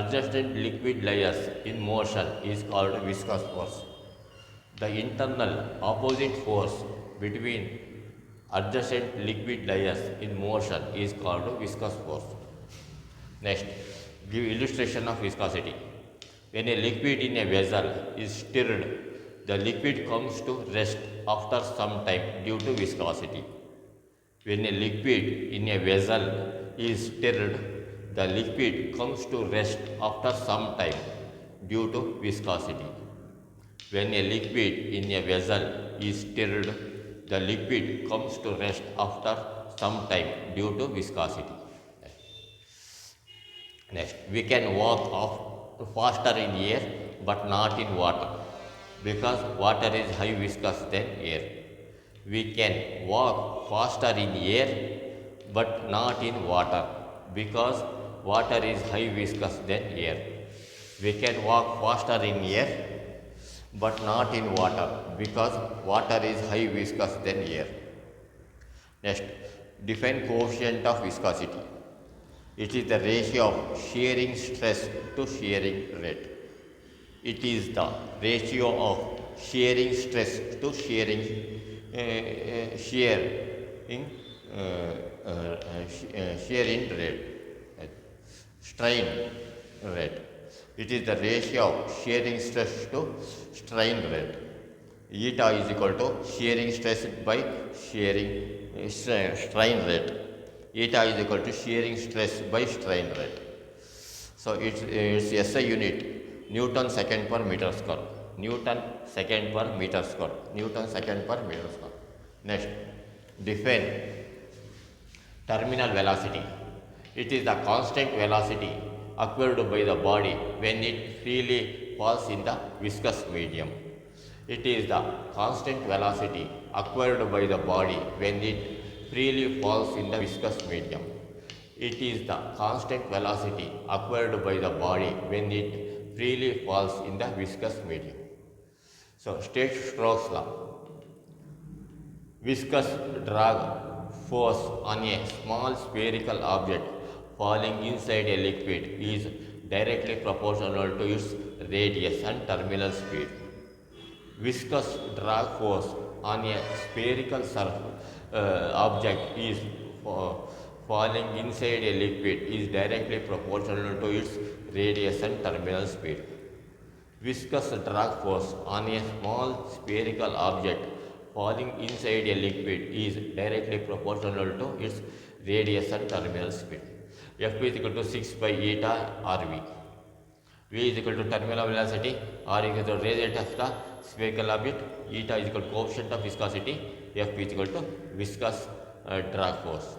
adjacent liquid layers in motion is called viscous force. The internal opposite force between adjacent liquid layers in motion is called viscous force. Next, give illustration of viscosity. When a liquid in a vessel is stirred, the liquid comes to rest after some time due to viscosity. When a liquid in a vessel is stirred, the liquid comes to rest after some time due to viscosity. When a liquid in a vessel is stirred, the liquid comes to rest after some time due to viscosity. Next, we can walk faster in air but not in water because water is high viscous than air. We can walk faster in air but not in water because water is high viscous than air. We can walk faster in air but not in water because water is high viscous than air. Next, define coefficient of viscosity. It is the ratio of shearing stress to shearing rate. It is the ratio of shearing stress to shearing rate. Strain rate. It is the ratio of shearing stress to strain rate. Eta is equal to shearing stress by shearing strain rate. Eta is equal to shearing stress by strain rate. So its SI unit Newton second per meter square. Newton second per meter square. Newton second per meter square. Next, define terminal velocity. It is the constant velocity acquired by the body when it freely falls in the viscous medium. It is the constant velocity acquired by the body when it freely falls in the viscous medium. It is the constant velocity acquired by the body when it freely falls in the viscous medium. So, state Stokes law. Viscous drag force on a small spherical object falling inside a liquid is directly proportional to its radius and terminal speed. Viscous drag force on a spherical object is falling inside a liquid is directly proportional to its radius and terminal speed. Viscous drag force on a small spherical object falling inside a liquid is directly proportional to its radius and terminal speed. F is equal to 6 by eta RV. V is equal to terminal velocity, R is equal to radius of the spherical object, eta is equal to coefficient of viscosity, F is equal to viscous drag force.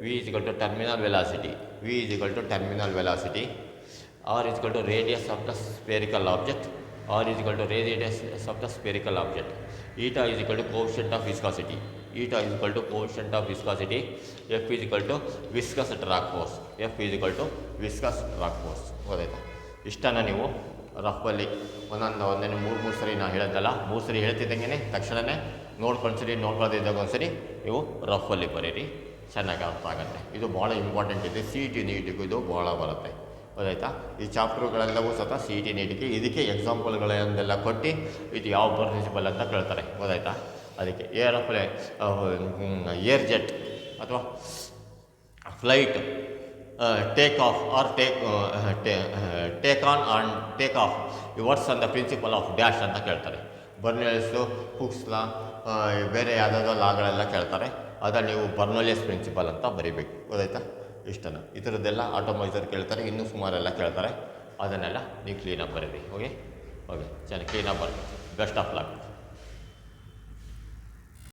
V is equal to terminal velocity, V is equal to terminal velocity, R is equal to radius of the spherical object, R is equal to radius of the spherical object, eta is equal to coefficient of viscosity, eta is equal to coefficient of viscosity, F is equal to viscous drag force, F is equal to viscous drag force. ಗೊತ್ತಾಯ್ತಾ? ಇಷ್ಟನ್ನು ನೀವು ರಫಲ್ಲಿ ಒಂದೊಂದೇ ಮೂರು ಸರಿ ನಾನು ಹೇಳೋದಲ್ಲ, 3 ಸರಿ ಹೇಳ್ತಿದ್ದಂಗೆ ತಕ್ಷಣವೇ ನೋಡ್ಕೊಳ್ದಿದ್ದಾಗ ಒಂದ್ಸರಿ ನೀವು ರಫಲ್ಲಿ ಬರೀರಿ, ಚೆನ್ನಾಗಿ ಅರ್ಥ ಆಗುತ್ತೆ. ಇದು ಭಾಳ ಇಂಪಾರ್ಟೆಂಟ್ ಇದೆ, CET ನೀಟಿಗೂ ಇದು ಭಾಳ ಬರುತ್ತೆ. ಗೊತ್ತಾಯ್ತಾ. ಈ ಚಾಪ್ಟರ್ಗಳೆಲ್ಲವೂ ಸಹ ಸಿ ಇ ಟಿ ನೀಟಿಗೆ ಇದಕ್ಕೆ ಎಕ್ಸಾಂಪಲ್ಗಳನ್ನೆಲ್ಲ ಕೊಟ್ಟು ಇದು ಯಾವ ಪ್ರಿನ್ಸಿಪಲ್ ಅಂತ ಕೇಳ್ತಾರೆ. ಗೊತ್ತಾಯ್ತಾ. ಅದಕ್ಕೆ ಏರ್ ಜೆಟ್ ಅಥವಾ flight take off or take on and take off words on the principle of dash ಅಂತ ಕೇಳ್ತಾರೆ. ಬರ್ನೋಲಿಯಸ್ಸು, ಹುಕ್ಸ್ ಲಾ, ಬೇರೆ ಯಾವುದಾದ್ರೂ ಲಾಗಳೆಲ್ಲ ಕೇಳ್ತಾರೆ. ಅದನ್ನು ನೀವು ಬರ್ನೋಲಿಯಸ್ ಪ್ರಿನ್ಸಿಪಲ್ ಅಂತ ಬರೀಬೇಕು. ಗೊತ್ತಾಯ್ತಾ. ಇಷ್ಟನ್ನು ಈ ಥರದ್ದೆಲ್ಲ ಆಟೋಮೈಸರ್ ಕೇಳ್ತಾರೆ, ಇನ್ನೂ ಸುಮಾರೆಲ್ಲ ಕೇಳ್ತಾರೆ. ಅದನ್ನೆಲ್ಲ ನೀವು ಕ್ಲೀನಾಗಿ ಬರೀರಿ. ಓಕೆ ಚೆನ್ನಾಗಿ ಕ್ಲೀನಾಗಿ ಬರೀ. Best of luck.